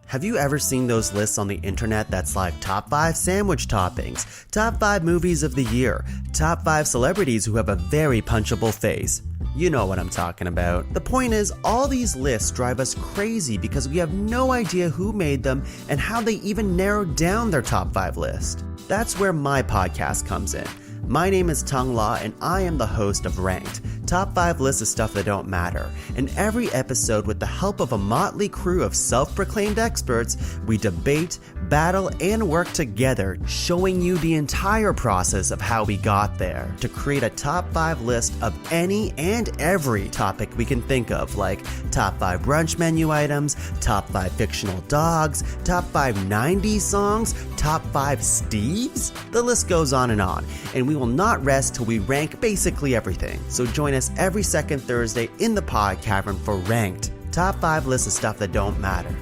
Have you ever seen those lists on the internet that's like top 5 sandwich toppings, top 5 movies of the year, top 5 celebrities who have a very punchable face? You know what I'm talking about. The point is, all these lists drive us crazy because we have no idea who made them and how they even narrowed down their top 5 list. That's where my podcast comes in. My name is Tung La, and I am the host of Ranked, top 5 lists of stuff that don't matter. In every episode, with the help of a motley crew of self-proclaimed experts, we debate, battle, and work together, showing you the entire process of how we got there, to create a top 5 list of any and every topic we can think of, like top 5 brunch menu items, top 5 fictional dogs, top 5 90s songs, top 5 Steves? The list goes on, and we will not rest till we rank basically everything. So join us every second Thursday in the Pod Cavern for Ranked, top 5 lists of stuff that don't matter.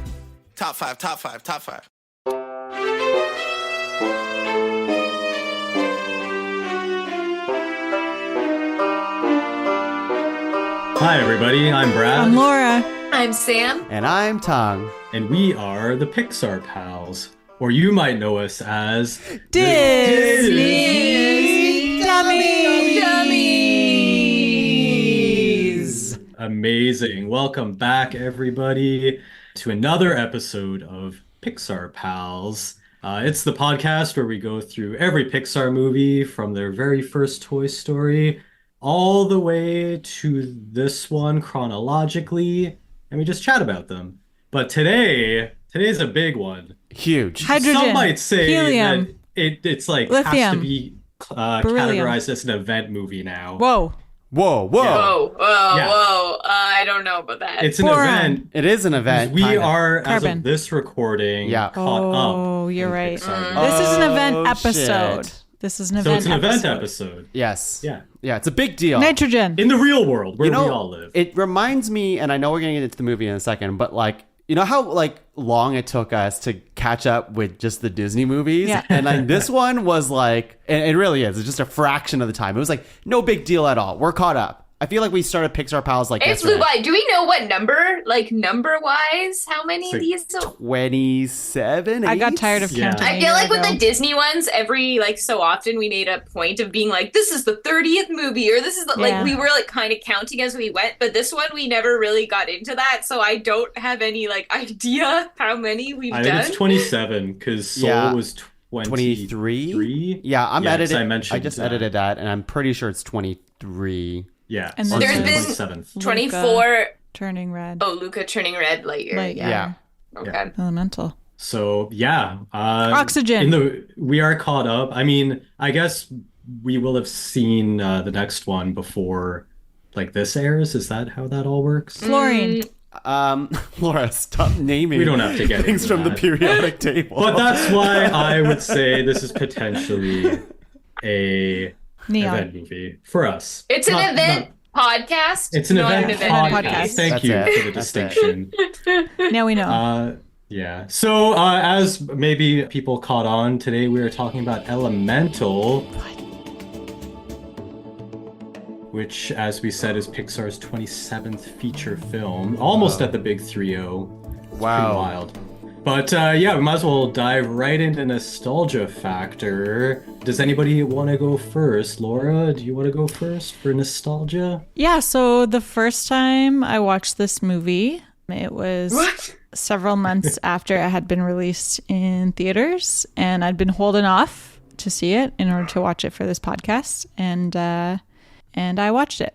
Top 5, top 5, top 5. Hi everybody, I'm Brad. I'm Laura. I'm Sam. And I'm Tung. And we are the Pixar Pals. Or you might know us as Disney Dummies. Amazing. Welcome back, everybody, to another episode of Pixar Pals. It's the podcast where we go through every Pixar movie from their very first Toy Story all the way to this one chronologically, and we just chat about them. But today's a big one. Huge. Hydrogen. Some might say helium. that it's like Lithium. has to be categorized as an event movie now. Whoa. Whoa. Whoa. Yeah. I don't know about that. It's an Boron. event. It is an event. We kinda. are, as Carbon. of this recording, Yeah. caught up. Oh, you're in right. Pixar. This is an event Oh, episode. shit. This is an So event it's an event episode. episode. Yes. Yeah. Yeah, it's a big deal. Nitrogen. In the real world, where You know, we all live. It reminds me, and I know we're going to get into the movie in a second, but like, you know how like long it took us to catch up with just the Disney movies? Yeah. And like this one was like, and it really is, it's just a fraction of the time. It was like no big deal at all. We're caught up. I feel like we started Pixar Pals like It flew yesterday. by. Do we know what number? Like number-wise? How many of these? 27, I got 8? tired of Yeah. counting. I feel like with the Disney ones, every like so often we made a point of being like, this is the 30th movie, or this is the, Yeah. like we were like kind of counting as we went. But this one we never really got into that, so I don't have any like idea how many we've I done. think it's 27 because Soul Yeah. was 23? 23. Yeah, I'm 'cause edited. I I mentioned just that. edited that, and I'm pretty sure it's 23. Yeah. And so then it's there's the been 27th. 24. Turning red. Oh, Luca turning red, Lightyear. Light, Yeah. Okay. Elemental. So yeah, Oxygen. We are caught up. I mean, I guess we will have seen the next one before, like this airs. Is that how that all works? Fluorine. Laura, stop naming We don't have to get things into from the that. periodic table. But that's why I would say this is potentially a Neon. event movie for us. It's an Not- event podcast. It's an not event, an event podcast. podcast. Thank That's you it. for the That's it. distinction. Now we know. Yeah. So as maybe people caught on, today we are talking about Elemental, which, as we said, is Pixar's 27th feature film, almost at the big 3-0. It's Wow. pretty wild. But yeah, we might as well dive right into nostalgia factor. Does anybody want to go first? Laura, do you want to go first for nostalgia? Yeah, so the first time I watched this movie, it was What? several months after it had been released in theaters, and I'd been holding off to see it in order to watch it for this podcast, and I watched it.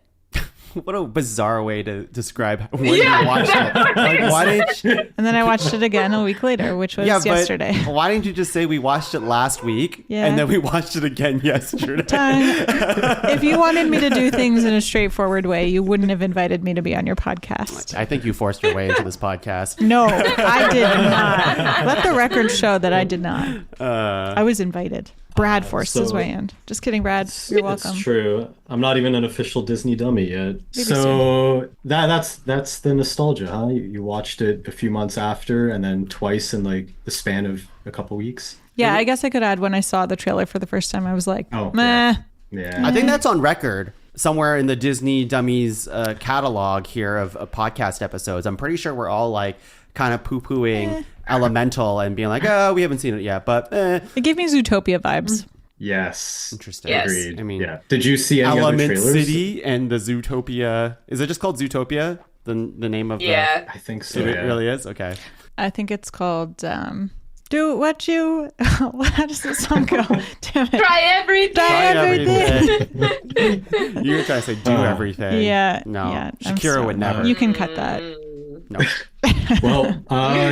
What a bizarre way to describe when you watched it. Like, why didn't you, And then I watched it again a week later, which was yesterday. But why didn't you just say we watched it last week Yeah. and then we watched it again yesterday? If you wanted me to do things in a straightforward way, you wouldn't have invited me to be on your podcast. I think you forced your way into this podcast. No, I did not. Let the record show that I did not. I was invited. Brad forced his so- way in. Just kidding, Brad. You're welcome. It's true. I'm not even an official Disney dummy yet. Maybe So that's the nostalgia, huh? You watched it a few months after, and then twice in like the span of a couple weeks. Yeah, I guess I could add when I saw the trailer for the first time, I was like, Oh, meh. Yeah. I think that's on record somewhere in the Disney Dummies catalog here of podcast episodes. I'm pretty sure we're all like kind of poo-pooing Elemental and being like, oh, we haven't seen it yet, but It gave me Zootopia vibes. Yes. Interesting. Yes. Agreed. I mean, yeah. Did you see any other Element trailers? City and the Zootopia. Is it just called Zootopia? The name of Yeah. I think so. it Yeah. really is? Okay. I think it's called Do What You... How does the song go? Damn it. Try everything. Try everything. You were trying to say do everything. Yeah. No. yeah, I'm Shakira sorry. would never. You can cut that. No. Well,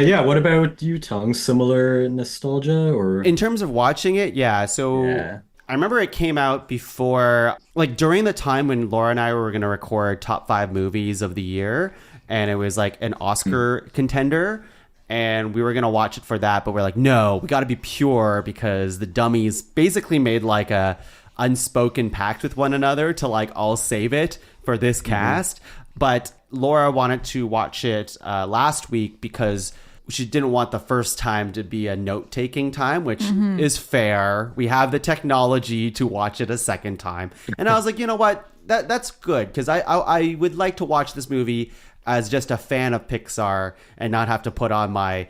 yeah. What about you, Tongue? Similar nostalgia or? In terms of watching it, yeah. So Yeah. I remember it came out before, like during the time when Laura and I were going to record top 5 movies of the year. And it was like an Oscar contender. And we were going to watch it for that. But we're like, no, we got to be pure because the dummies basically made like a unspoken pact with one another to like all save it for this cast. But Laura wanted to watch it last week because she didn't want the first time to be a note-taking time, which is fair. We have the technology to watch it a second time. And I was like, you know what? That's good because I would like to watch this movie as just a fan of Pixar and not have to put on my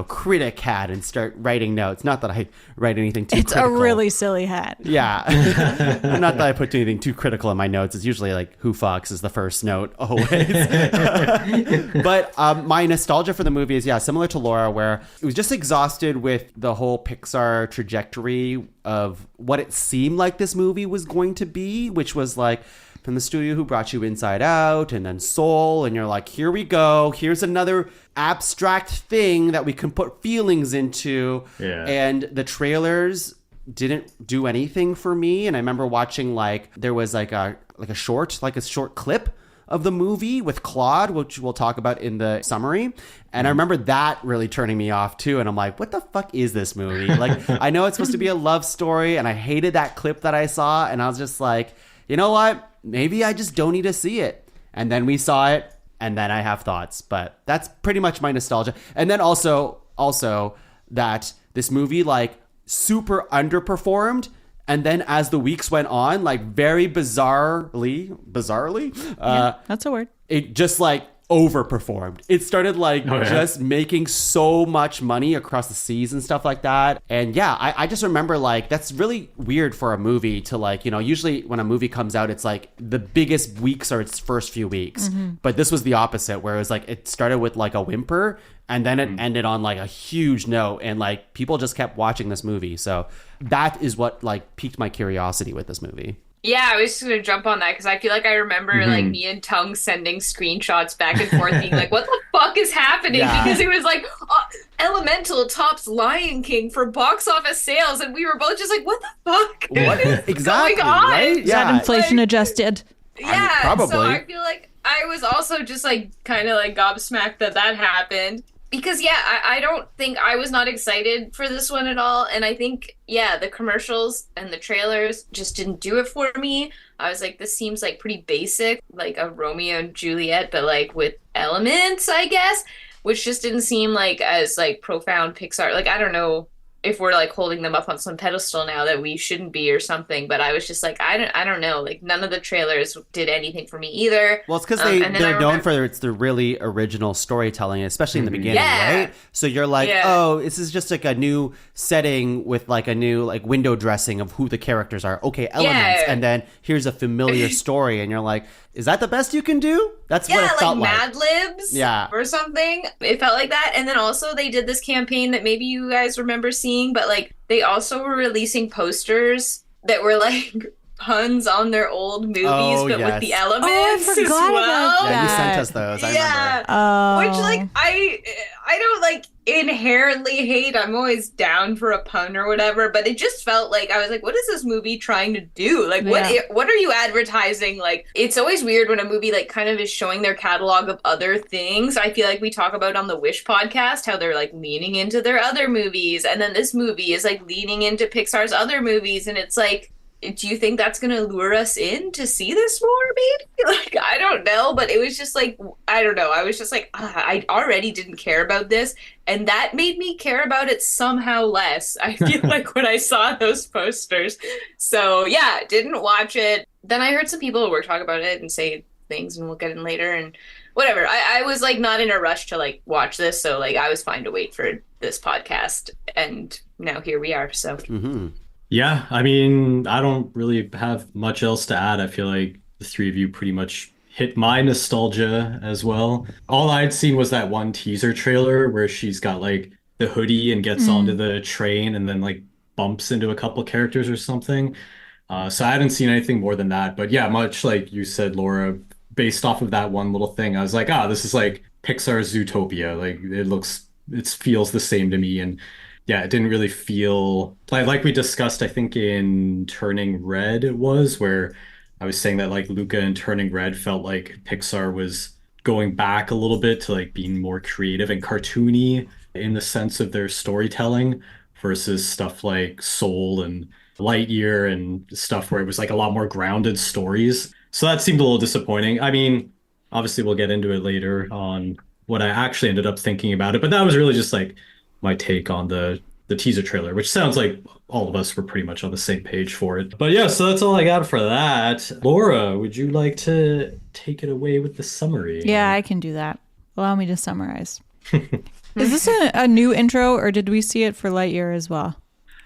critic hat and start writing notes. Not that I write anything too It's critical. a really silly hat. Yeah. Not that I put anything too critical in my notes. It's usually like who fucks is the first note always. But my nostalgia for the movie is, yeah, similar to Laura, where it was just exhausted with the whole Pixar trajectory of what it seemed like this movie was going to be, which was like from the studio who brought you Inside Out and then Soul. And you're like, here we go. Here's another abstract thing that we can put feelings into. Yeah. And the trailers didn't do anything for me. And I remember watching there was a short clip of the movie with Claude, which we'll talk about in the summary. And I remember that really turning me off too. And I'm like, what the fuck is this movie? Like, I know it's supposed to be a love story and I hated that clip that I saw. And I was just like, you know what? Maybe I just don't need to see it. And then we saw it. And then I have thoughts, but that's pretty much my nostalgia. And then also that this movie super underperformed. And then as the weeks went on, very bizarrely, That's a word. it just overperformed. It started just making so much money across the seas and stuff like that. And yeah, I just remember that's really weird for a movie to usually when a movie comes out, it's the biggest weeks are its first few weeks. But this was the opposite where it was it started with a whimper and then it ended on a huge note and people just kept watching this movie. So that is what piqued my curiosity with this movie. Yeah, I was just gonna jump on that because I feel like I remember me and Tongue sending screenshots back and forth, being like, "What the fuck is happening?" Yeah. Because it was Elemental tops Lion King for box office sales, and we were both just like, "What the fuck? What is Exactly, going on?" right? Is that inflation adjusted? Yeah, probably. So I feel like I was also just kind of gobsmacked that happened. Because, yeah, I don't think I was not excited for this one at all. And I think, yeah, the commercials and the trailers just didn't do it for me. I was like, this seems pretty basic, like a Romeo and Juliet, but with elements, I guess, which just didn't seem as profound Pixar. I don't know if we're holding them up on some pedestal now that we shouldn't be or something, but I was just I don't know, none of the trailers did anything for me either. Well, it's because they're known for it's the really original storytelling, especially in the beginning, right? So you're oh, this is just a new setting with a new window dressing of who the characters are. Okay, elements, and then here's a familiar story, and you're like, is that the best you can do? That's what it felt like. Mad Libs, or something. It felt like that. And then also they did this campaign that maybe you guys remember seeing, but they also were releasing posters that were puns on their old movies, but with the elements I forgot as well. about Yeah, you that. sent us those. I remember. Oh. Which I don't inherently hate. I'm always down for a pun or whatever, but it just felt I was what is this movie trying to do? What are you advertising? It's always weird when a movie kind of is showing their catalog of other things. I feel like we talk about on the Wish podcast how they're leaning into their other movies, and then this movie is leaning into Pixar's other movies, and it's do you think that's going to lure us in to see this more, maybe? I don't know, but it was just I don't know. I was just I already didn't care about this, and that made me care about it somehow less. I feel when I saw those posters. So, yeah, didn't watch it. Then I heard some people who were talking about it and say things, and we'll get in later, and whatever. I was like not in a rush to like watch this, so like I was fine to wait for this podcast, and now here we are. So Yeah, I mean, I don't really have much else to add. I feel like the three of you pretty much hit my nostalgia as well. All I'd seen was that one teaser trailer where she's got like the hoodie and gets onto the train and then like bumps into a couple characters or something. So I hadn't seen anything more than that. But yeah, much like you said, Laura, based off of that one little thing, I was like, this is like Pixar's Zootopia. Like it feels the same to me. And yeah, it didn't really feel like we discussed, I think in Turning Red it was, where I was saying that like Luca and Turning Red felt like Pixar was going back a little bit to like being more creative and cartoony in the sense of their storytelling versus stuff like Soul and Lightyear and stuff where it was like a lot more grounded stories. So that seemed a little disappointing. I mean, obviously we'll get into it later on what I actually ended up thinking about it, but that was really just like my take on the teaser trailer, which sounds like all of us were pretty much on the same page for it. But yeah, so that's all I got for that. Laura, would you like to take it away with the summary? Yeah, I can do that. Allow me to summarize. Is this a new intro, or did we see it for Lightyear as well?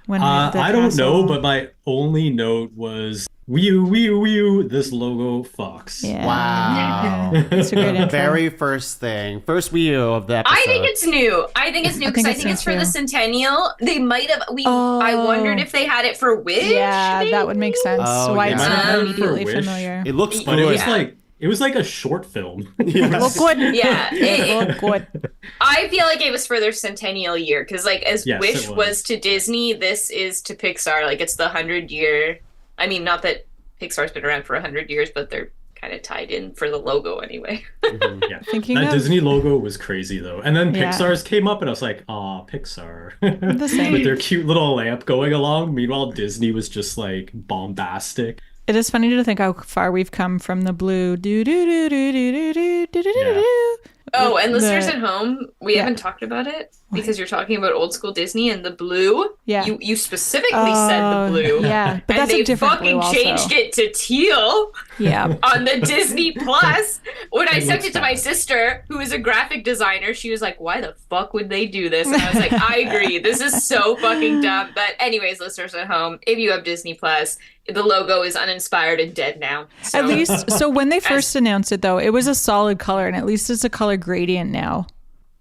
When I don't know, but my only note was wee this logo fox. Yeah. Wow. It's a great intro. Very first Wii U of the episode. I think it's new. I think it's new because I think it's for the centennial. They might have. I wondered if they had it for Wish. Yeah, maybe? that would make sense. Oh, Why yeah. it's not For immediately Wish. familiar. It looks But it was good. it was like a short film. Look good. Yeah, Look good. I feel like it was for their centennial year because, like, as Yes, Wish it was. was to Disney, this is to Pixar. Like, it's the 100-year. I mean, not that Pixar's been around for 100 years, but they're kind of tied in for the logo anyway. Yeah. Thinking That of Disney logo was crazy though. And then Yeah. Pixar's came up and I was like, Pixar. the same. With their cute little lamp going along. Meanwhile, Disney was just like bombastic. It is funny to think how far we've come from the blue do do do do do do do do do Yeah. do. Oh, and listeners The- at home, we Yeah. haven't talked about it because you're talking about old school Disney and the blue. Yeah. You specifically said the blue. Yeah, but and that's they a different fucking blue also. changed it to teal Yeah. on the Disney Plus. When I It sent looks it to my bad. sister, who is a graphic designer, she was like, "Why the fuck would they do this?" And I was like, "I agree. This is so fucking dumb." But anyways, listeners at home, if you have Disney Plus, the logo is uninspired and dead now. So, At least, so when they first announced it, though, it was a solid color, and at least it's a color gradient now.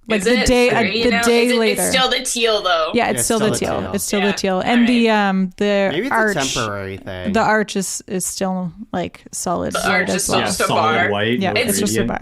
Like is the it? day, Or, you the know, day is it- later. It's still the teal though. Yeah, it's still the teal. It's still the Yeah. teal, and the Maybe it's arch. a temporary thing. The arch is still like solid The red arch as is well. Yeah, just a solid bar. white. Yeah, no it's just a gradient.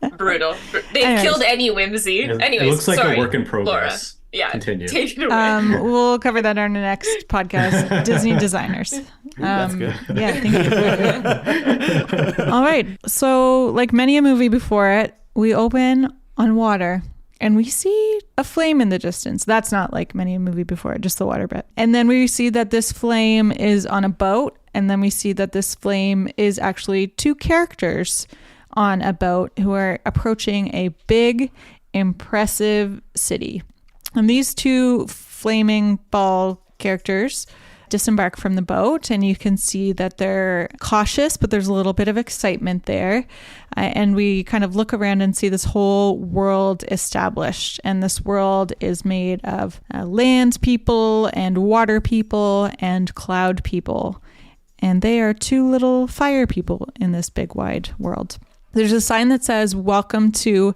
bar. It's brutal. They've Anyways. killed any whimsy. Anyways, It looks like sorry, a work in Laura. progress. Yeah, Continue. take it away. We'll cover that on the next podcast. Disney designers. That's good. Yeah, thank you. All right. So, like many a movie before it, we open on water and we see a flame in the distance. That's not like many a movie before it, just the water bit. And then we see that this flame is on a boat. And then we see that this flame is actually two characters on a boat who are approaching a big, impressive city. And these two flaming ball characters disembark from the boat, and you can see that they're cautious, but there's a little bit of excitement there. And we kind of look around and see this whole world established. And this world is made of land people and water people and cloud people. And they are two little fire people in this big wide world. There's a sign that says, "Welcome to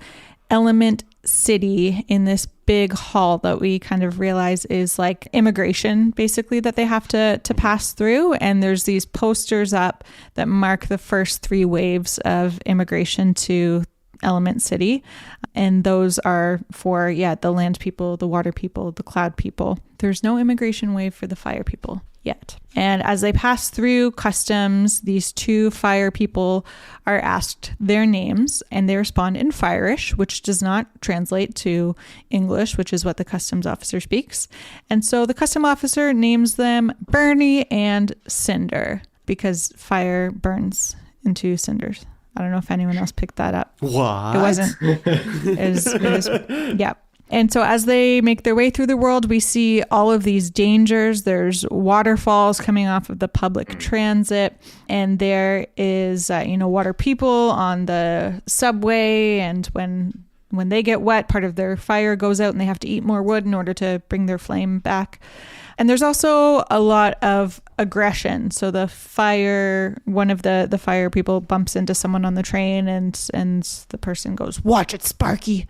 Element City," in this big hall that we kind of realize is like immigration, basically, that they have to pass through. And there's these posters up that mark the first 3 waves of immigration to Element City. And those are for, the land people, the water people, the cloud people. There's no immigration wave for the fire people yet. And as they pass through customs, these 2 fire people are asked their names, and they respond in Firish, which does not translate to English, which is what the customs officer speaks. And so the custom officer names them Bernie and Cinder, because fire burns into cinders. I don't know if anyone else picked that up. What? It wasn't. It was, yeah. And so as they make their way through the world, we see all of these dangers. There's waterfalls coming off of the public transit, and there is, water people on the subway. And when they get wet, part of their fire goes out and they have to eat more wood in order to bring their flame back. And there's also a lot of aggression. So one of the fire people bumps into someone on the train and the person goes, "Watch it, Sparky."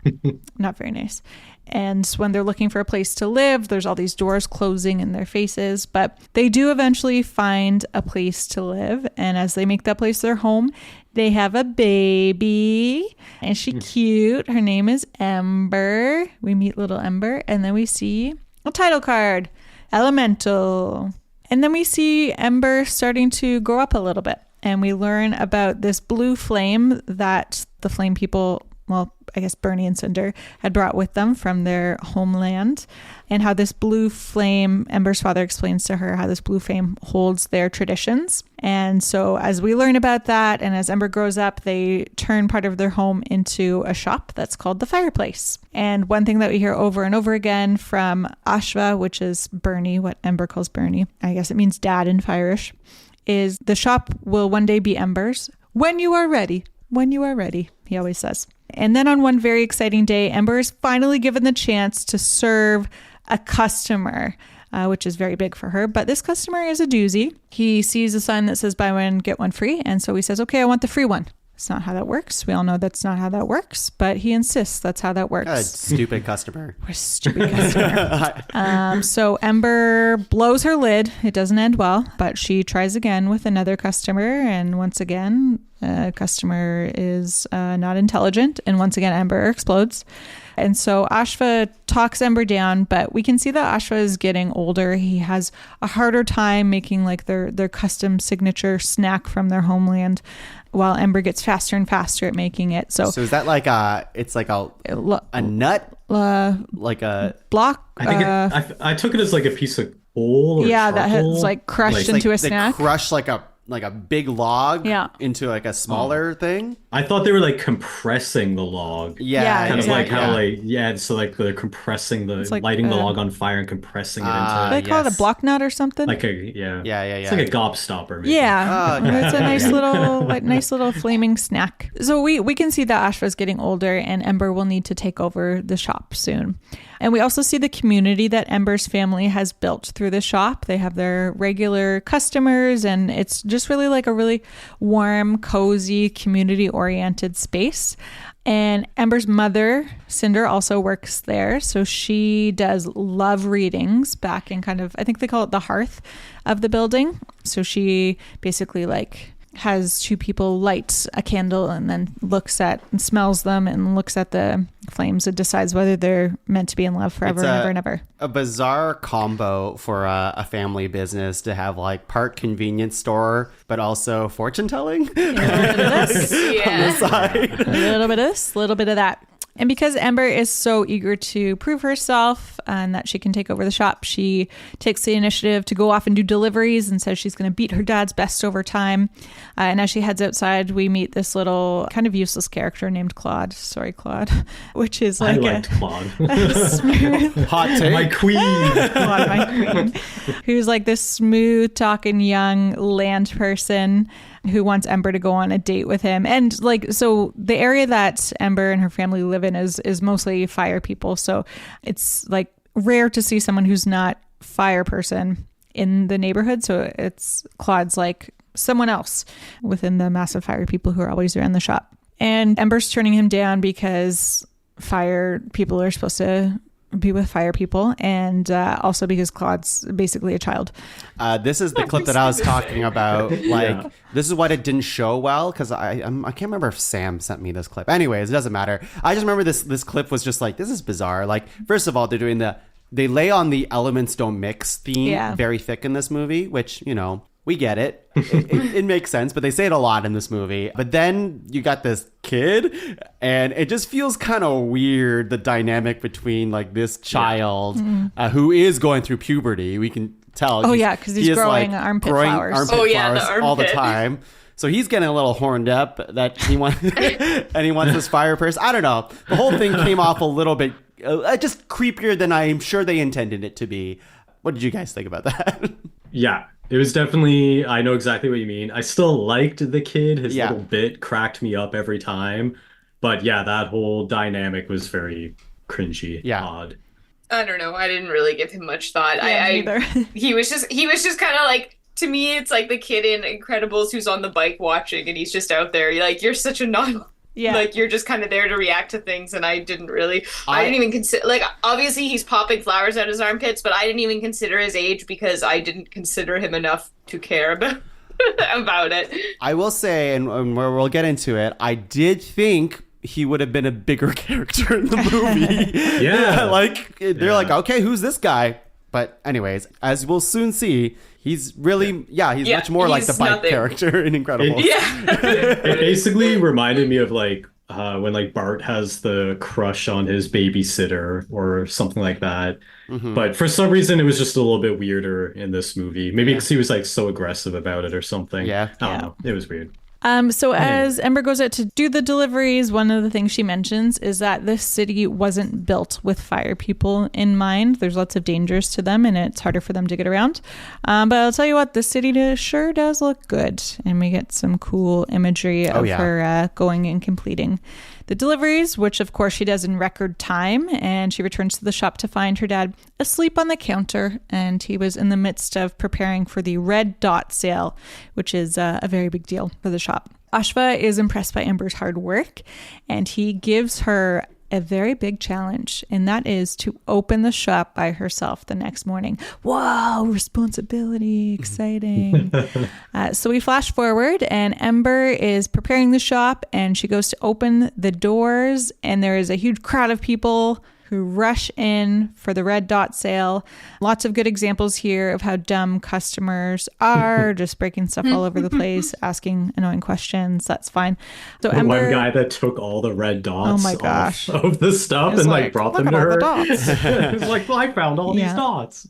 Not very nice. And when they're looking for a place to live, there's all these doors closing in their faces. But they do eventually find a place to live. And as they make that place their home, they have a baby. And she's cute. Her name is Ember. We meet little Ember. And then we see a title card. Elemental. And then we see Ember starting to grow up a little bit. And we learn about this blue flame that the flame people, well, I guess Bernie and Cinder had brought with them from their homeland, and how this blue flame, Ember's father explains to her how this blue flame holds their traditions. And so as we learn about that, and as Ember grows up, they turn part of their home into a shop that's called the Fireplace. And one thing that we hear over and over again from Ashva, which is Bernie, what Ember calls Bernie, I guess it means dad in Firish, is the shop will one day be Ember's when you are ready. When you are ready, he always says. And then on one very exciting day, Ember is finally given the chance to serve a customer, which is very big for her. But this customer is a doozy. He sees a sign that says buy one, get one free. And so he says, okay, I want the free one. It's not how that works. We all know that's not how that works, but he insists that's how that works. Stupid customer. We're a stupid customer. So Ember blows her lid. It doesn't end well, but she tries again with another customer. And once again, customer is not intelligent. And once again, Ember explodes. And so Ashva talks Ember down, but we can see that Ashva is getting older. He has a harder time making like their custom signature snack from their homeland, while Ember gets faster and faster at making it. So is that like a nut? Like a block? I think I took it as like a piece of coal or yeah, that charcoal. has like crushed into a snack. They crush like a big log into like a smaller thing. I thought they were like compressing the log. Yeah, kind exactly. of like how so like they're compressing lighting the log on fire and compressing it into they call it a block nut or something. like a It's like a gobstopper. Maybe. Yeah, it's a nice little flaming snack. So we can see that Ashva's getting older, and Ember will need to take over the shop soon. And we also see the community that Ember's family has built through the shop. They have their regular customers, and it's just really like a really warm, cozy, community-oriented space. And Ember's mother, Cinder, also works there. So she does love readings back in kind of, I think they call it the hearth of the building. So she basically like has two people light a candle and then looks at and smells them and looks at the flames and decides whether they're meant to be in love forever and ever and ever. A bizarre combo for a family business to have like part convenience store, but also fortune telling. A little bit of this. On the side. A little bit of this, a little bit of that. And because Ember is so eager to prove herself and that she can take over the shop, she takes the initiative to go off and do deliveries and says she's going to beat her dad's best over time. And as she heads outside, we meet this little kind of useless character named Claude. Sorry, Claude. Which is like Claude. smooth, Hot take. My queen. Claude, my queen. Who's like this smooth talking young land person who wants Ember to go on a date with him. And like, so the area that Ember and her family live in is mostly fire people. So it's like rare to see someone who's not fire person in the neighborhood. So it's Claude's like someone else within the massive fire people who are always around the shop. And Ember's turning him down because fire people are supposed to be with fire people, and also because Claude's basically a child. This is the clip that I was talking about. Like, this is what it didn't show well, because I can't remember if Sam sent me this clip. Anyways, it doesn't matter. I just remember this clip was just like, this is bizarre. Like, first of all, they lay on the elements don't mix theme very thick in this movie, which, you know, we get it. It makes sense, but they say it a lot in this movie. But then you got this kid, and it just feels kind of weird, the dynamic between like this child who is going through puberty. We can tell. Oh, because he's growing armpit flowers. Flowers all the time. So he's getting a little horned up that he wants, and he wants this fire person. I don't know. The whole thing came off a little bit just creepier than I'm sure they intended it to be. What did you guys think about that? Yeah, it was definitely, I know exactly what you mean. I still liked the kid. His little bit cracked me up every time. But yeah, that whole dynamic was very cringy, odd. I don't know. I didn't really give him much thought. Either. He was just kind of like, to me, it's like the kid in Incredibles who's on the bike watching, and he's just out there. You're such a non. Yeah. Like, you're just kind of there to react to things, and I didn't even consider, like, obviously he's popping flowers out his armpits, but I didn't even consider his age because I didn't consider him enough to care about it. I will say, and we'll get into it, I did think he would have been a bigger character in the movie. They're like, okay, who's this guy? But anyways, as we'll soon see, he's really, he's much more like the bike character in Incredibles. It basically reminded me of like when like Bart has the crush on his babysitter or something like that. Mm-hmm. But for some reason, it was just a little bit weirder in this movie. Maybe because he was like so aggressive about it or something. I don't know. It was weird. So as Ember goes out to do the deliveries, one of the things she mentions is that this city wasn't built with fire people in mind. There's lots of dangers to them, and it's harder for them to get around. But I'll tell you what, the city sure does look good, and we get some cool imagery of her going and completing the deliveries, which of course she does in record time, and she returns to the shop to find her dad asleep on the counter, and he was in the midst of preparing for the red dot sale, which is a very big deal for the shop. Ashva is impressed by Ember's hard work, and he gives her a very big challenge, and that is to open the shop by herself the next morning. Wow, responsibility, exciting. So we flash forward, and Ember is preparing the shop, and she goes to open the doors, and there is a huge crowd of people who rush in for the red dot sale. Lots of good examples here of how dumb customers are, just breaking stuff all over the place, asking annoying questions. That's fine. So the Ember, one guy that took all the red dots off of the stuff and like brought them to her. He was like, well, I found all these dots.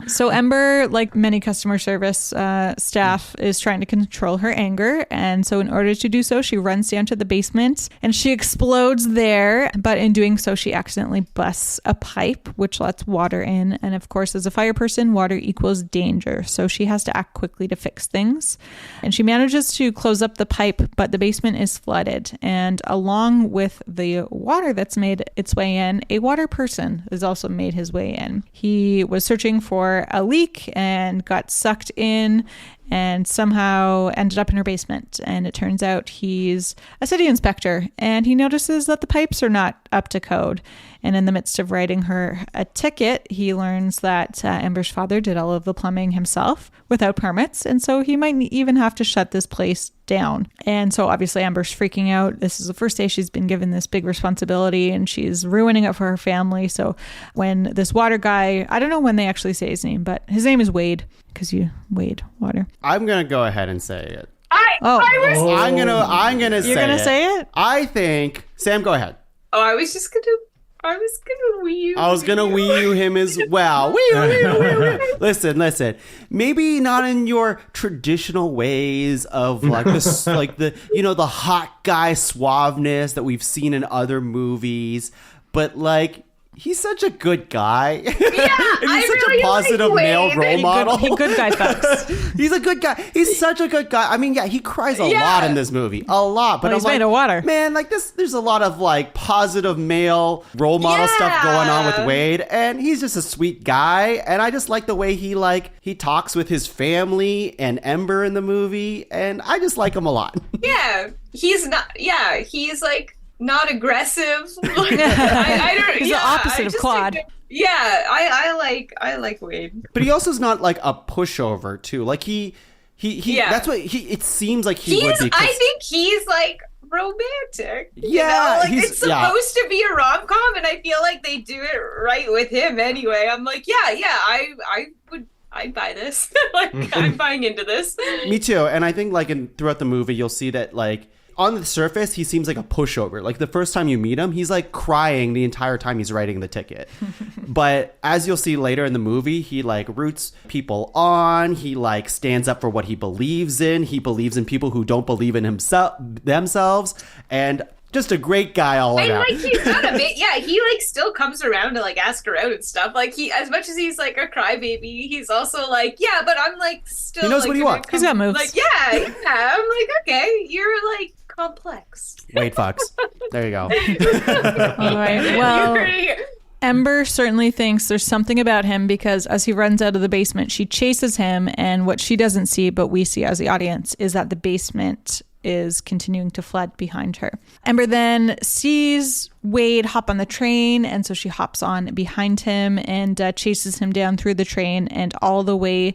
So Ember, like many customer service staff, is trying to control her anger. And so in order to do so, she runs down to the basement and she explodes there. But in doing so, she accidentally busts a pipe, which lets water in. And of course, as a fire person, water equals danger. So she has to act quickly to fix things. And she manages to close up the pipe, but the basement is flooded. And along with the water that's made its way in, a water person has also made his way in. He was searching for a leak and got sucked in and somehow ended up in her basement. And it turns out he's a city inspector, and he notices that the pipes are not up to code. And in the midst of writing her a ticket, he learns that Ember's father did all of the plumbing himself without permits. And so he might even have to shut this place down. And so obviously Ember's freaking out. This is the first day she's been given this big responsibility, and she's ruining it for her family. So when this water guy, I don't know when they actually say his name, but his name is Wade, because you wade water. I'm going to go ahead and say it. I'm gonna say You're going to say it? I think, Sam, go ahead. Oh, I was gonna wee you. I was gonna wee you him as well. Wee. Listen. Maybe not in your traditional ways of like this, like the the hot guy suaveness that we've seen in other movies, but like, he's such a good guy. Yeah, and he's such a positive male role model. Good guy, folks. He's a good guy. He's such a good guy. I mean, yeah, he cries a lot in this movie. A lot. But he's made of water. Man, like this, there's a lot of like positive male role model stuff going on with Wade. And he's just a sweet guy. And I just like the way he talks with his family and Ember in the movie. And I just like him a lot. Yeah. He's like not aggressive. I don't. He's the opposite of Claude. I like Wade. But he also is not like a pushover too. Like he. That's what it seems like he would be. I think he's like romantic. Yeah, it's supposed to be a rom-com, and I feel like they do it right with him anyway. I'm like, I'd buy this. Like, I'm buying into this. Me too. And I think like throughout the movie, you'll see that like, on the surface, he seems like a pushover. Like the first time you meet him, he's like crying the entire time he's writing the ticket. But as you'll see later in the movie, he like roots people on. He like stands up for what he believes in. He believes in people who don't believe in themselves. And Just a great guy all And around. like he's not a bit, yeah. He like still comes around to like ask her out and stuff. Like he, as much as he's like a crybaby, he's also like, yeah, but I'm like still. He knows like, what he gonna wants. He's got moves. Like yeah. I'm like okay, you're like complex. Wade Fox. There you go. All right. Well, You're here. Ember certainly thinks there's something about him because as he runs out of the basement, she chases him. And what she doesn't see, but we see as the audience, is that the basement is continuing to flood behind her. Ember then sees Wade hop on the train, and so she hops on behind him and chases him down through the train and all the way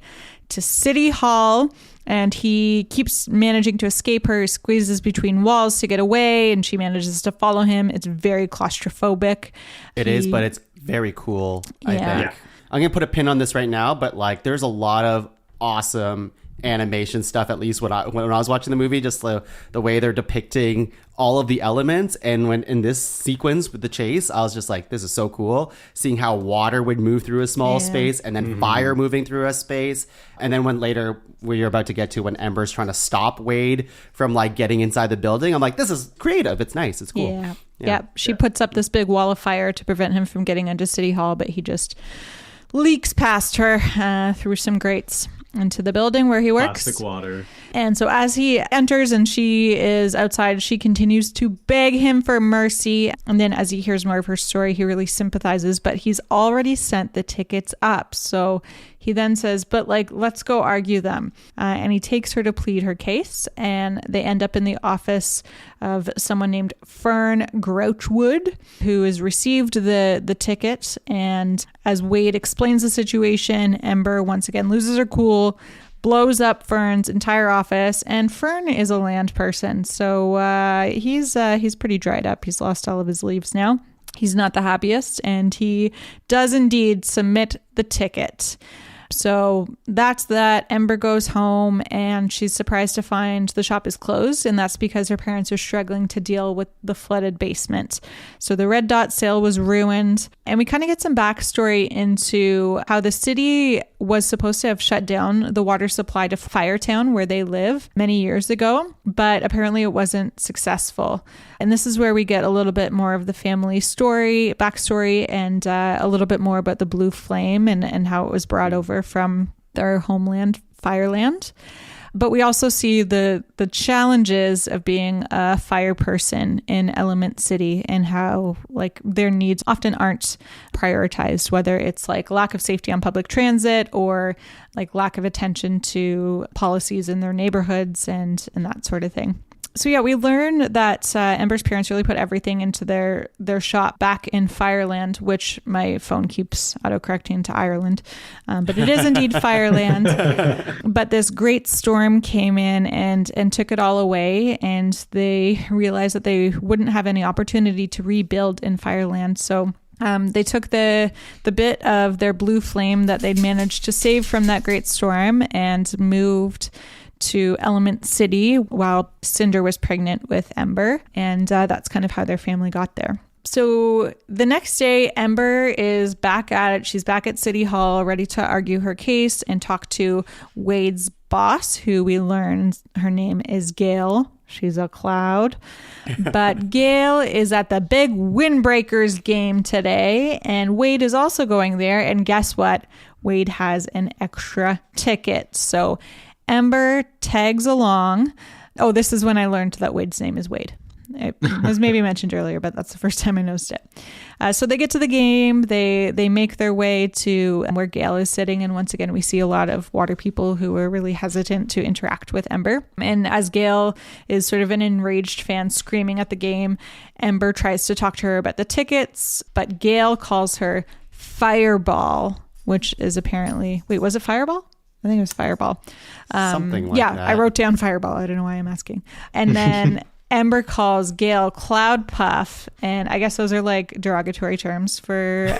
to City Hall. And he keeps managing to escape her, squeezes between walls to get away, and she manages to follow him. It's very claustrophobic. It is, but it's very cool, I Yeah. think. I'm going to put a pin on this right now, but like there's a lot of awesome animation stuff, at least when I was watching the movie, just the way they're depicting all of the elements. And when in this sequence with the chase, I was just like, this is so cool, seeing how water would move through a small space and then fire moving through a space. And then when later we're about to get to when Ember's trying to stop Wade from like getting inside the building, I'm like, this is creative, it's nice, it's cool. Yeah. Yep. She puts up this big wall of fire to prevent him from getting into City Hall, but he just leaks past her through some grates into the building where he works. Plastic water. And so as he enters and she is outside, she continues to beg him for mercy. And then as he hears more of her story, he really sympathizes, but he's already sent the tickets up. So he then says, but like, let's go argue them. And he takes her to plead her case, and they end up in the office of someone named Fern Grouchwood, who has received the ticket. And as Wade explains the situation, Ember once again loses her cool, blows up Fern's entire office, and Fern is a land person, so he's pretty dried up. He's lost all of his leaves now. He's not the happiest, and he does indeed submit the ticket. So that's that. Ember goes home and she's surprised to find the shop is closed, and that's because her parents are struggling to deal with the flooded basement. So the Red Dot sale was ruined, and we kind of get some backstory into how the city was supposed to have shut down the water supply to Firetown, where they live, many years ago, but apparently it wasn't successful. And this is where we get a little bit more of the family story, backstory, and a little bit more about the Blue Flame and how it was brought over from their homeland, Fireland. But we also see the challenges of being a fire person in Element City and how like their needs often aren't prioritized, whether it's like lack of safety on public transit or like lack of attention to policies in their neighborhoods and that sort of thing. So yeah, we learn that Ember's parents really put everything into their shop back in Fireland, which my phone keeps autocorrecting to Ireland. But it is indeed Fireland. But this great storm came in and took it all away. And they realized that they wouldn't have any opportunity to rebuild in Fireland. So they took the bit of their Blue Flame that they'd managed to save from that great storm and moved to Element City while Cinder was pregnant with Ember. And that's kind of how their family got there. So the next day, Ember is back at it. She's back at City Hall, ready to argue her case and talk to Wade's boss, who we learn her name is Gail. She's a cloud. But Gail is at the big Windbreakers game today, and Wade is also going there. And guess what? Wade has an extra ticket. So Ember tags along. Oh, this is when I learned that Wade's name is Wade. It was maybe mentioned earlier, but that's the first time I noticed it. So they get to the game. They make their way to where Gail is sitting. And once again, we see a lot of water people who are really hesitant to interact with Ember. And as Gail is sort of an enraged fan screaming at the game, Ember tries to talk to her about the tickets, but Gail calls her Fireball, which is apparently... Wait, was it Fireball? I think it was Fireball. Something like that. I wrote down Fireball. I don't know why I'm asking. And then Ember calls Gail Cloud Puff. And I guess those are like derogatory terms for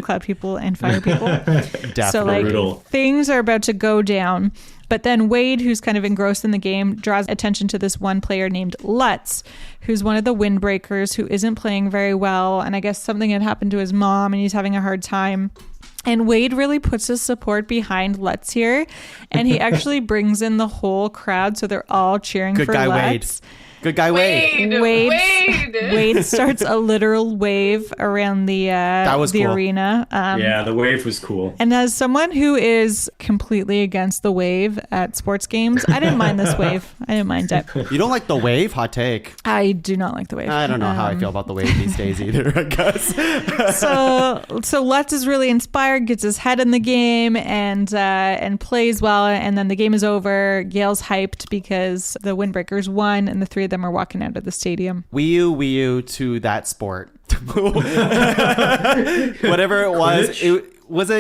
cloud people and fire people. Definitely. So like Brutal. things are about to go down. But then Wade, who's kind of engrossed in the game, draws attention to this one player named Lutz, who's one of the Windbreakers who isn't playing very well. And I guess something had happened to his mom and he's having a hard time. And Wade really puts his support behind Lutz here. And he actually brings in the whole crowd. So they're all cheering Good for guy, Lutz. Good guy Wade. Wade starts a literal wave around the cool. arena. Yeah, the wave was cool. And as someone who is completely against the wave at sports games, I didn't mind this wave. I didn't mind it. You don't like the wave? Hot take. I do not like the wave. I don't know how I feel about the wave these days either, I guess. So Lutz is really inspired, gets his head in the game, and plays well. And then the game is over. Gale's hyped because the Windbreakers won, and the three of them are walking out of the stadium. Wii U to that sport. Whatever it was. It was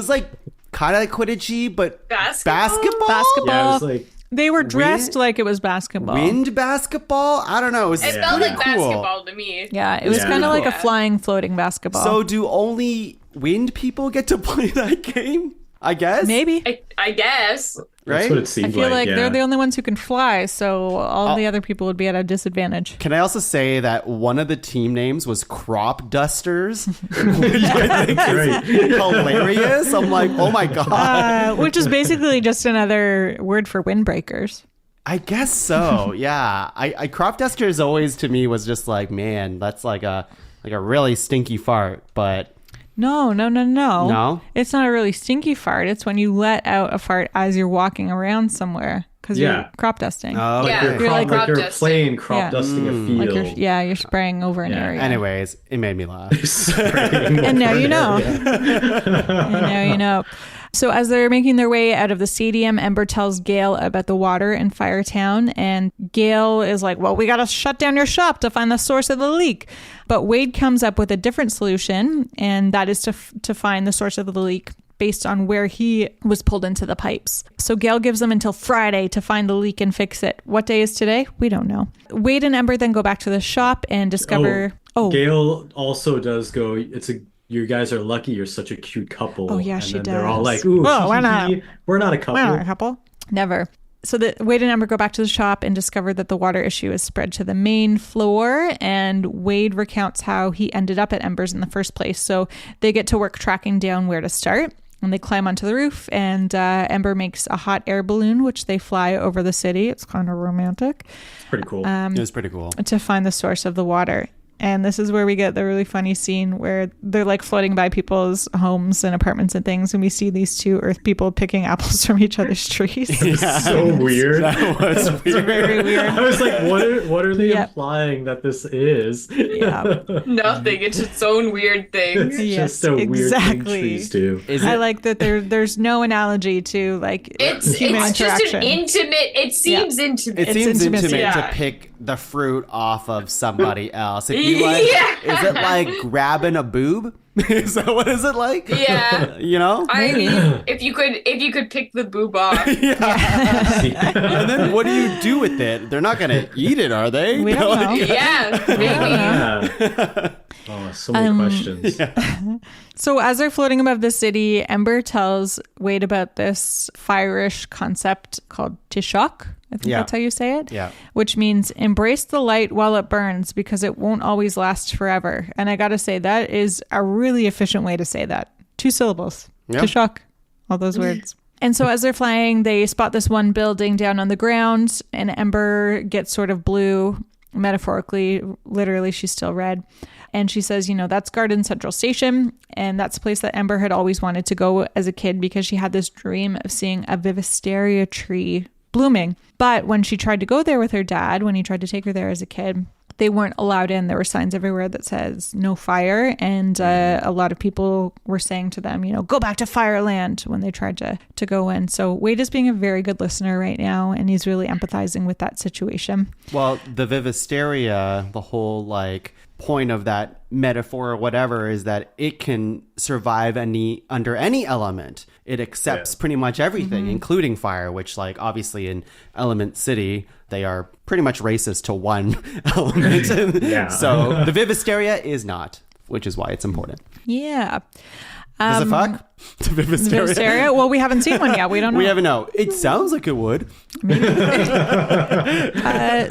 like kind of like Quidditch-y, but basketball. Yeah, it was like They were dressed like it was basketball. Wind basketball? I don't know. It felt like basketball to me. Yeah, it was kind of like a flying, floating basketball. So do only wind people get to play that game? I guess. Maybe. I guess. Right? That's what it seemed I feel like yeah. they're the only ones who can fly, so all the other people would be at a disadvantage. Can I also say that one of the team names was Crop Dusters? Which I think is hilarious. I'm like, oh my God. Which is basically just another word for windbreakers. I guess so. Yeah. I Crop Dusters always to me was just like, man, that's like a really stinky fart, but No. No? It's not a really stinky fart. It's when you let out a fart as you're walking around somewhere because you're crop dusting. Oh, Yeah. okay. You're like crop you're dusting. playing crop Yeah. dusting a field. Like you're spraying over an area. Anyways, it made me laugh. And now you know. And now you know. So as they're making their way out of the stadium, Ember tells Gale about the water in Firetown, and Gale is like, well, we got to shut down your shop to find the source of the leak. But Wade comes up with a different solution, and that is to find the source of the leak based on where he was pulled into the pipes. So Gale gives them until Friday to find the leak and fix it. What day is today? We don't know. Wade and Ember then go back to the shop and discover... Gale also does go, you guys are lucky you're such a cute couple. Oh, yeah, and she then does. They're all like, ooh, Well, we're not. We're not a couple. We're not a couple. Never. So Wade and Ember go back to the shop and discover that the water issue is spread to the main floor, and Wade recounts how he ended up at Ember's in the first place. So they get to work tracking down where to start, and they climb onto the roof, and Ember makes a hot air balloon, which they fly over the city. It's kind of romantic. It's pretty cool. It was pretty cool. To find the source of the water. And this is where we get the really funny scene where they're like floating by people's homes and apartments and things. And we see these two earth people picking apples from each other's trees. So weird. That was weird. Very weird. I was like, what are they implying that this is? Yeah. Nothing. It's its own weird thing. It's just a weird thing trees do. I like that there's no analogy to like human It's just interaction. an intimate. It seems intimate. It seems intimacy. intimate Yeah. to pick the fruit off of somebody else. If you like, is it like grabbing a boob? Is that what is it like? Yeah. You know? I mean, if you could pick the boob off. And then what do you do with it? They're not gonna eat it, are they? We don't know. Yeah, maybe. Yeah. Oh, so many questions. So as they're floating above the city, Ember tells Wade about this fire-ish concept called Tishok. I think that's how you say it. Yeah. Which means embrace the light while it burns because it won't always last forever. And I got to say, that is a really efficient way to say that. 2 syllables. Yeah. Tishok. All those words. And so as they're flying, they spot this one building down on the ground, and Ember gets sort of blue, metaphorically. Literally, she's still red. And she says, that's Garden Central Station. And that's a place that Ember had always wanted to go as a kid because she had this dream of seeing a vivisteria tree blooming. But when she tried to go there with her dad, when he tried to take her there as a kid, they weren't allowed in. There were signs everywhere that says no fire. And a lot of people were saying to them, go back to Fireland when they tried to go in. So Wade is being a very good listener right now. And he's really empathizing with that situation. Well, the Vivisteria, the whole point of that metaphor or whatever is that it can survive under any element. It accepts pretty much everything, including fire, which obviously in Element City, they are pretty much racist to one element. So the Vivisteria is not, which is why it's important. Yeah. Does it fuck? The Vivisteria. Vivisteria? Well, we haven't seen one yet. We don't know. We haven't know. It sounds like it would.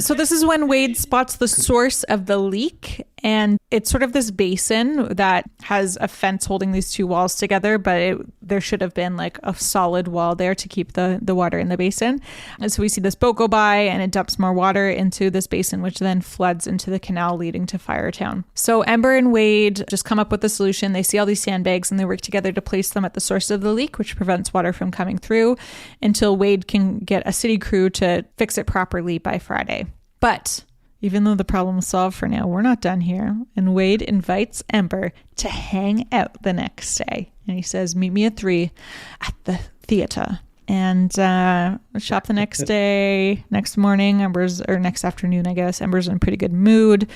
So this is when Wade spots the source of the leak, and it's sort of this basin that has a fence holding these two walls together, but there should have been like a solid wall there to keep the water in the basin. And so we see this boat go by, and it dumps more water into this basin, which then floods into the canal leading to Firetown. So Ember and Wade just come up with a solution. They see all these sandbags, and they work together to place them at the source of the leak, which prevents water from coming through until Wade can get a city crew to fix it properly by Friday. But even though the problem is solved for now, we're not done here. And Wade invites Ember to hang out the next day. And he says, meet me at 3 at the theater. And shop the next day, next morning, next afternoon, I guess. Ember's in a pretty good mood.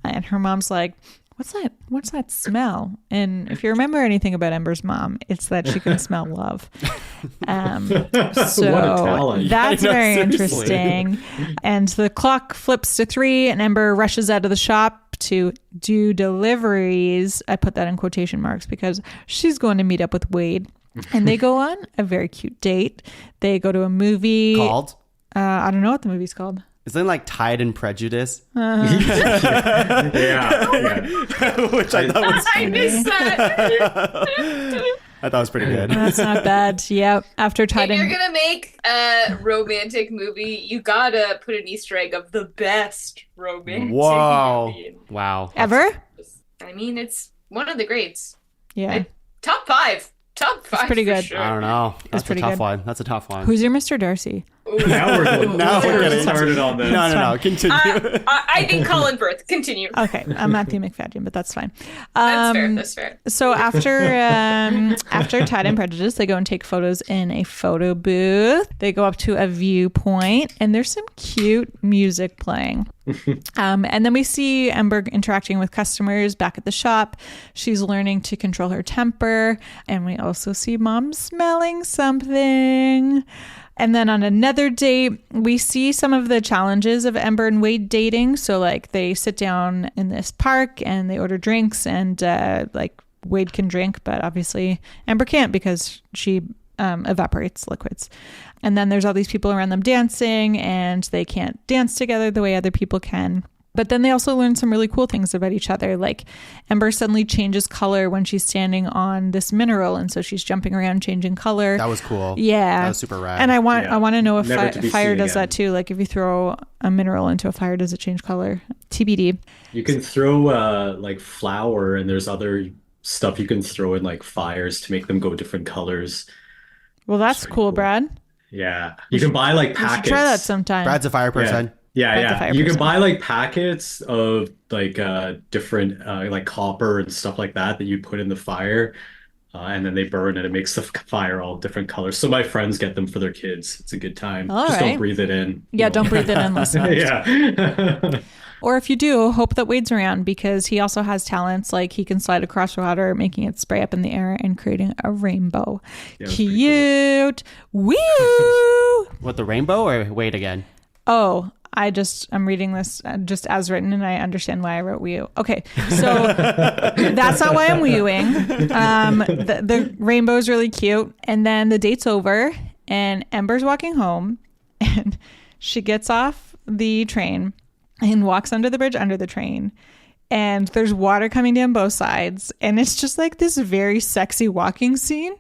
And her mom's like, what's that smell? And if you remember anything about Ember's mom, it's that she can smell love. So What a talent. that's I know, very seriously. interesting. And the clock flips to 3, and Ember rushes out of the shop to do deliveries. I put that in quotation marks because she's going to meet up with Wade. And they go on a very cute date. They go to a movie. Called? I don't know what the movie's called. Isn't it like Tide and Prejudice? Yeah. Which I thought was I missed that. I thought was pretty good. That's not bad. Yep. After If Tide you're and... gonna make a romantic movie, you gotta put an Easter egg of the best romantic Whoa. movie. Wow. Ever? I mean, it's one of the greats. Yeah. Top 5. Top 5. pretty for good. Sure. I don't know. That's a pretty tough good. one. That's a tough one. Who's your Mr. Darcy? Now we're going. Now we're getting started on this. No. Continue. I think Colin Firth. Continue. Okay. I'm Matthew McFadden, but that's fine. That's fair. That's fair. So after Tide and Prejudice, they go and take photos in a photo booth. They go up to a viewpoint, and there's some cute music playing. And then we see Ember interacting with customers back at the shop. She's learning to control her temper, and we also see Mom smelling something. And then on another date, we see some of the challenges of Ember and Wade dating. So like they sit down in this park and they order drinks, and like Wade can drink, but obviously Ember can't because she evaporates liquids. And then there's all these people around them dancing, and they can't dance together the way other people can. But then they also learn some really cool things about each other. Like Ember suddenly changes color when she's standing on this mineral, and so she's jumping around changing color. That was cool. Yeah, That was super rad. And I want to know if Never to be fire seen does again. that too. Like if you throw a mineral into a fire, does it change color? TBD. You can throw like flour, and there's other stuff you can throw in like fires to make them go different colors. Well, that's Pretty cool, cool. Brad. Yeah, you can buy like We should packets. try that sometime. Brad's a fire person. Yeah, Like the yeah. fire You person. can buy like packets of like different like copper and stuff like that you put in the fire, and then they burn, and it makes the fire all different colors. So my friends get them for their kids. It's a good time. All Just right. don't breathe it in. Yeah, don't breathe it in, listeners. Yeah. Or if you do, hope that Wade's around, because he also has talents like he can slide across water, making it spray up in the air and creating a rainbow. Yeah, that's pretty Cute. Woo! What, the rainbow or wait again? Oh, I'm reading this just as written, and I understand why I wrote wee. Okay, so that's not why I'm weeing. The rainbow is really cute, and then the date's over, and Ember's walking home, and she gets off the train and walks under the bridge under the train, and there's water coming down both sides, and it's just like this very sexy walking scene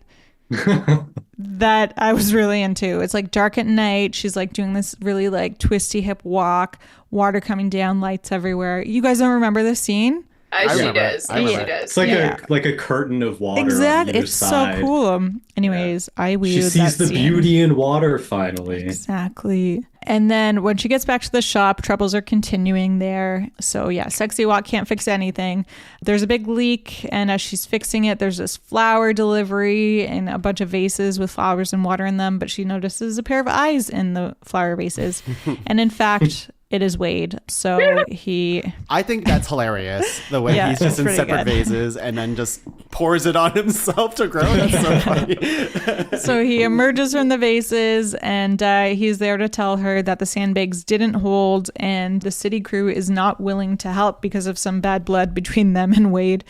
that I was really into. It's like dark at night. She's like doing this really like twisty hip walk, water coming down, lights everywhere. You guys don't remember this scene? I She remember it. does. I remember She it. does. It's like Yeah. a curtain of water on Exactly. either It's side. so cool. Anyways, I She weird sees that the scene. beauty in water finally. Exactly. And then when she gets back to the shop, troubles are continuing there. So yeah, Sexy Walk can't fix anything. There's a big leak, and as she's fixing it, there's this flower delivery and a bunch of vases with flowers and water in them, but she notices a pair of eyes in the flower vases. And in fact, it is Wade. So he... I think that's hilarious. The way Yeah, he's just it's in pretty separate good. vases and then just pours it on himself to grow. That's so funny. So he emerges from the vases, and he's there to tell her that the sandbags didn't hold, and the city crew is not willing to help because of some bad blood between them and Wade.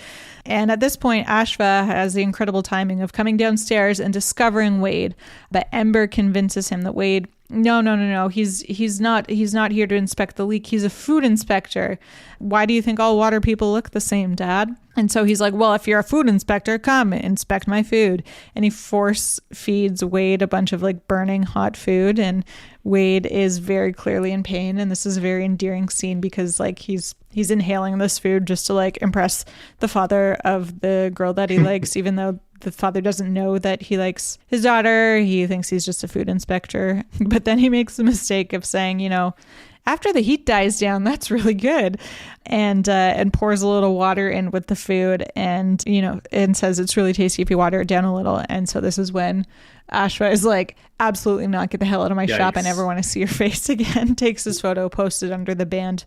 And at this point, Ashva has the incredible timing of coming downstairs and discovering Wade. But Ember convinces him that Wade, no. He's not here to inspect the leak. He's a food inspector. Why do you think all water people look the same, Dad? And so he's like, well, if you're a food inspector, come inspect my food. And he force feeds Wade a bunch of like burning hot food. And Wade is very clearly in pain. And this is a very endearing scene because like he's inhaling this food just to like impress the father of the girl that he likes, even though the father doesn't know that he likes his daughter. He thinks he's just a food inspector. But then he makes the mistake of saying, after the heat dies down, that's really good. And pours a little water in with the food and says it's really tasty if you water it down a little. And so this is when Ashwa is like, absolutely not, get the hell out of my shop. I never want to see your face again. Takes his photo, posted under the panned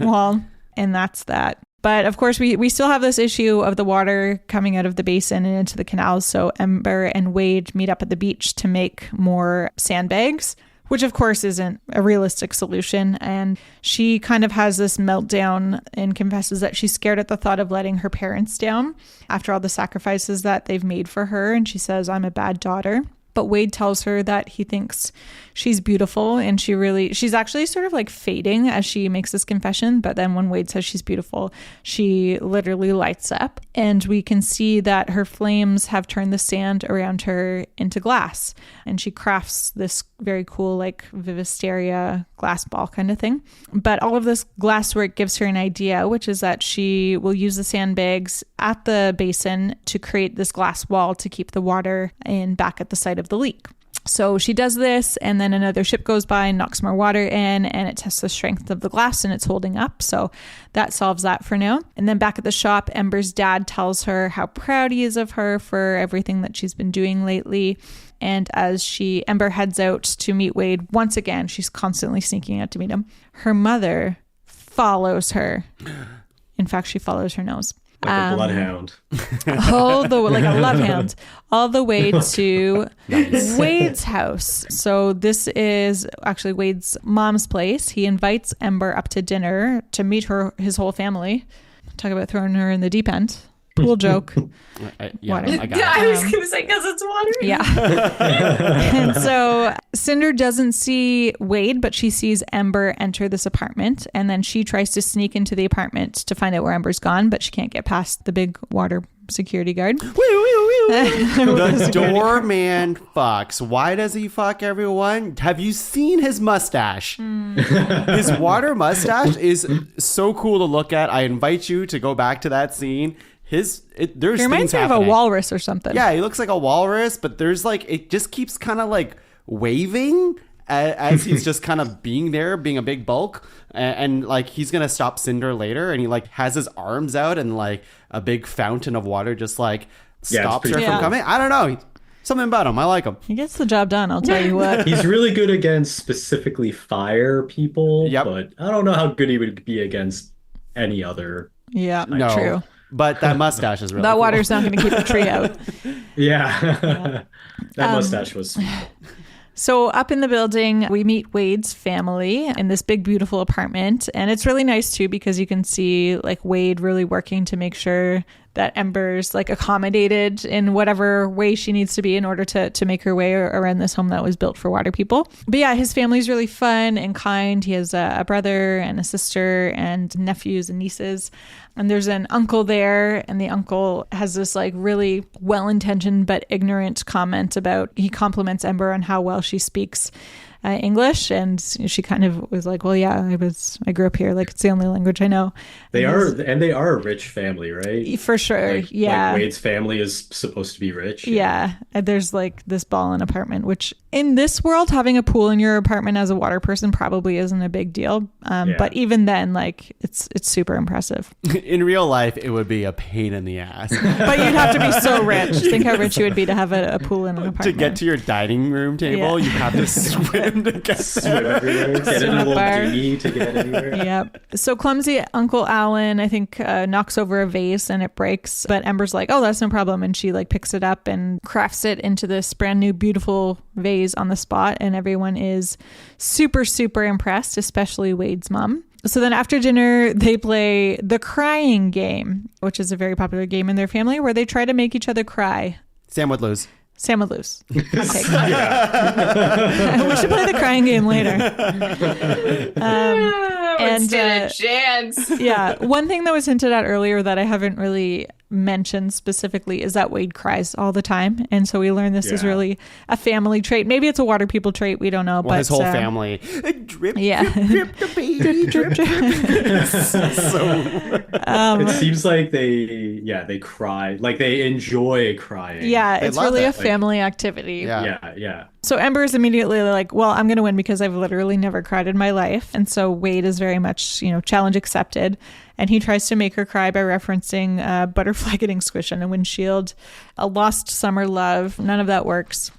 wall. And that's that. But of course, we still have this issue of the water coming out of the basin and into the canals. So Ember and Wade meet up at the beach to make more sandbags, which of course isn't a realistic solution. And she kind of has this meltdown and confesses that she's scared at the thought of letting her parents down after all the sacrifices that they've made for her. And she says, I'm a bad daughter. But Wade tells her that he thinks she's beautiful and she's actually sort of like fading as she makes this confession. But then when Wade says she's beautiful, she literally lights up and we can see that her flames have turned the sand around her into glass. And she crafts this very cool like Vivisteria glass ball kind of thing. But all of this glasswork gives her an idea, which is that she will use the sandbags at the basin to create this glass wall to keep the water in back at the site of the leak. So she does this, and then another ship goes by and knocks more water in, and it tests the strength of the glass, and it's holding up. So that solves that for now. And then back at the shop, Ember's dad tells her how proud he is of her for everything that she's been doing lately. And as Ember heads out to meet Wade, once again, she's constantly sneaking out to meet him. Her mother follows her. In fact, she follows her nose. Like a bloodhound. Like a love hound. All the way to Wade's house. So this is actually Wade's mom's place. He invites Ember up to dinner to meet his whole family. Talk about throwing her in the deep end. Pool joke. Water. I was going to say, because it's water. Yeah. And so Cinder doesn't see Wade, but she sees Ember enter this apartment. And then she tries to sneak into the apartment to find out where Ember's gone, but she can't get past the big water security guard. The doorman fucks. Why does he fuck everyone? Have you seen his mustache? His water mustache is so cool to look at. I invite you to go back to that scene. There's he reminds me of a walrus or something. Yeah, he looks like a walrus, but there's like, it just keeps kind of like waving as he's just kind of being there, being a big bulk. And like, he's going to stop Cinder later. And he like has his arms out and like a big fountain of water just like stops her from coming. I don't know. Something about him. I like him. He gets the job done. I'll tell you what. He's really good against specifically fire people. Yep. But I don't know how good he would be against any other. Yeah, no. True. But that mustache is really that cool. Water's not going to keep the tree out. Yeah. That mustache was sweet. So up in the building, we meet Wade's family in this big, beautiful apartment. And it's really nice, too, because you can see like Wade really working to make sure that Ember's like accommodated in whatever way she needs to be in order to make her way around this home that was built for water people. But yeah, his family's really fun and kind. He has a brother and a sister and nephews and nieces. And there's an uncle there, and the uncle has this like really well-intentioned but ignorant comment about, he compliments Ember on how well she speaks English, and she kind of was like, well, yeah, I grew up here, like it's the only language I know. They are a rich family, right? For sure. Yeah. Like Wade's family is supposed to be rich. Yeah. There's like this ballin' apartment, which in this world, having a pool in your apartment as a water person probably isn't a big deal. But even then, like it's super impressive. In real life, it would be a pain in the ass. But you'd have to be so rich. Think how rich you would be to have a pool in an apartment. To get to your dining room table, you have to swim to get swim everywhere. Get in a little dinghy to get anywhere. Yep. So clumsy Uncle Alan, I think, knocks over a vase and it breaks. But Ember's like, oh, that's no problem. And she like picks it up and crafts it into this brand new, beautiful vase on the spot. And everyone is super, super impressed, especially Wade's mom. So then after dinner, they play the crying game, which is a very popular game in their family where they try to make each other cry. Sam would lose. Sam would lose. Okay. We should play the crying game later. And stand a chance. Yeah. One thing that was hinted at earlier that I haven't really mentioned specifically is that Wade cries all the time. And so we learned this is really a family trait. Maybe it's a water people trait. We don't know. Well, but his whole family. Drip, yeah. drip, drip, the baby. Drip, drip. It seems like they cry. Like they enjoy crying. Yeah, it's really a it. family activity. Yeah. So Ember is immediately like, well, I'm going to win because I've literally never cried in my life. And so Wade is very much, challenge accepted. And he tries to make her cry by referencing a butterfly getting squished on a windshield, a lost summer love. None of that works.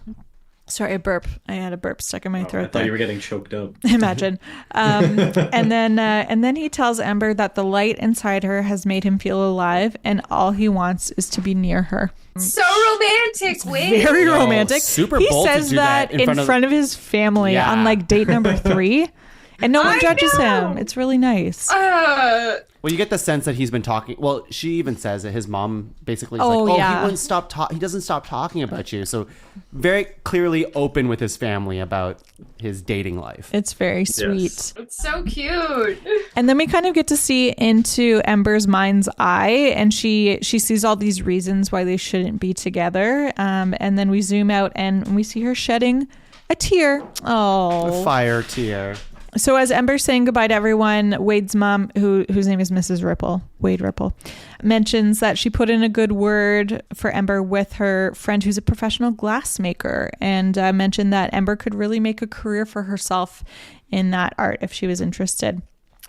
Sorry, a burp. I had a burp stuck in my throat. I thought you were getting choked up. Imagine. And then he tells Ember that the light inside her has made him feel alive, and all he wants is to be near her. So romantic, Wade. Very romantic. Super he bold to says do that in front of his family on like date number 3. And no one judges him. It's really nice. Well, you get the sense that he's been talking. Well, she even says that his mom basically is he wouldn't stop he doesn't stop talking about you. So very clearly open with his family about his dating life. It's very sweet. Yes. It's so cute. And then we kind of get to see into Ember's mind's eye, and she sees all these reasons why they shouldn't be together. And then we zoom out and we see her shedding a tear. Oh, A fire tear. So as Ember's saying goodbye to everyone, Wade's mom, whose name is Mrs. Ripple, Wade Ripple, mentions that she put in a good word for Ember with her friend who's a professional glassmaker, and mentioned that Ember could really make a career for herself in that art if she was interested.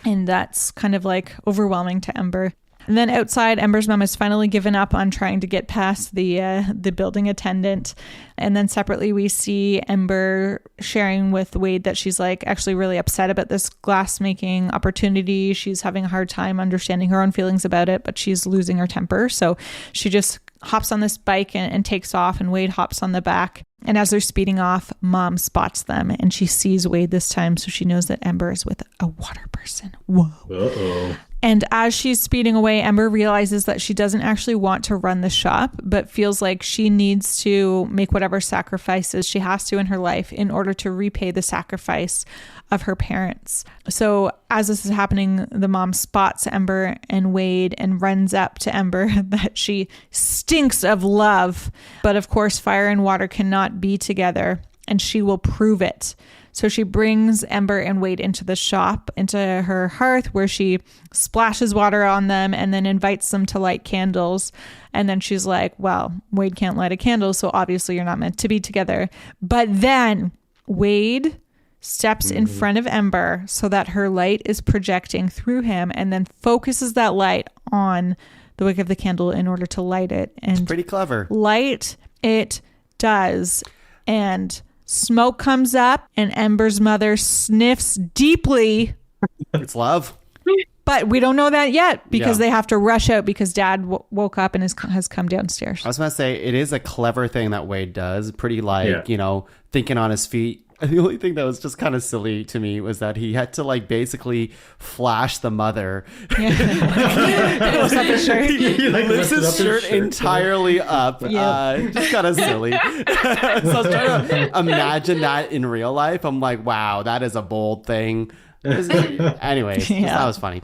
And that's kind of like overwhelming to Ember. And then outside, Ember's mom has finally given up on trying to get past the building attendant. And then separately, we see Ember sharing with Wade that she's like actually really upset about this glassmaking opportunity. She's having a hard time understanding her own feelings about it, but she's losing her temper. So she just hops on this bike and takes off, and Wade hops on the back. And as they're speeding off, Mom spots them, and she sees Wade this time, so she knows that Ember is with a water person. Whoa. Uh-oh. And as she's speeding away, Ember realizes that she doesn't actually want to run the shop, but feels like she needs to make whatever sacrifices she has to in her life in order to repay the sacrifice of her parents. So as this is happening, the mom spots Ember and Wade and runs up to Ember that she stinks of love. But of course, fire and water cannot be together, and she will prove it. So she brings Ember and Wade into the shop, into her hearth, where she splashes water on them and then invites them to light candles. And then she's like, well, Wade can't light a candle, so obviously you're not meant to be together. But then Wade steps in front of Ember so that her light is projecting through him, and then focuses that light on the wick of the candle in order to light it. And It's pretty clever. light it does. And smoke comes up, and Ember's mother sniffs deeply. It's love. But we don't know that yet because Yeah. they have to rush out because Dad woke up and has come downstairs. I was going to say, it is a clever thing that Wade does. Pretty thinking on his feet. The only thing that was just kind of silly to me was that he had to basically flash the mother. It was up his shirt. He lifts lifted up his shirt entirely up. Yep. Just kind of silly. So I was trying to imagine that in real life. I'm like, wow, that is a bold thing. Anyway, that was funny.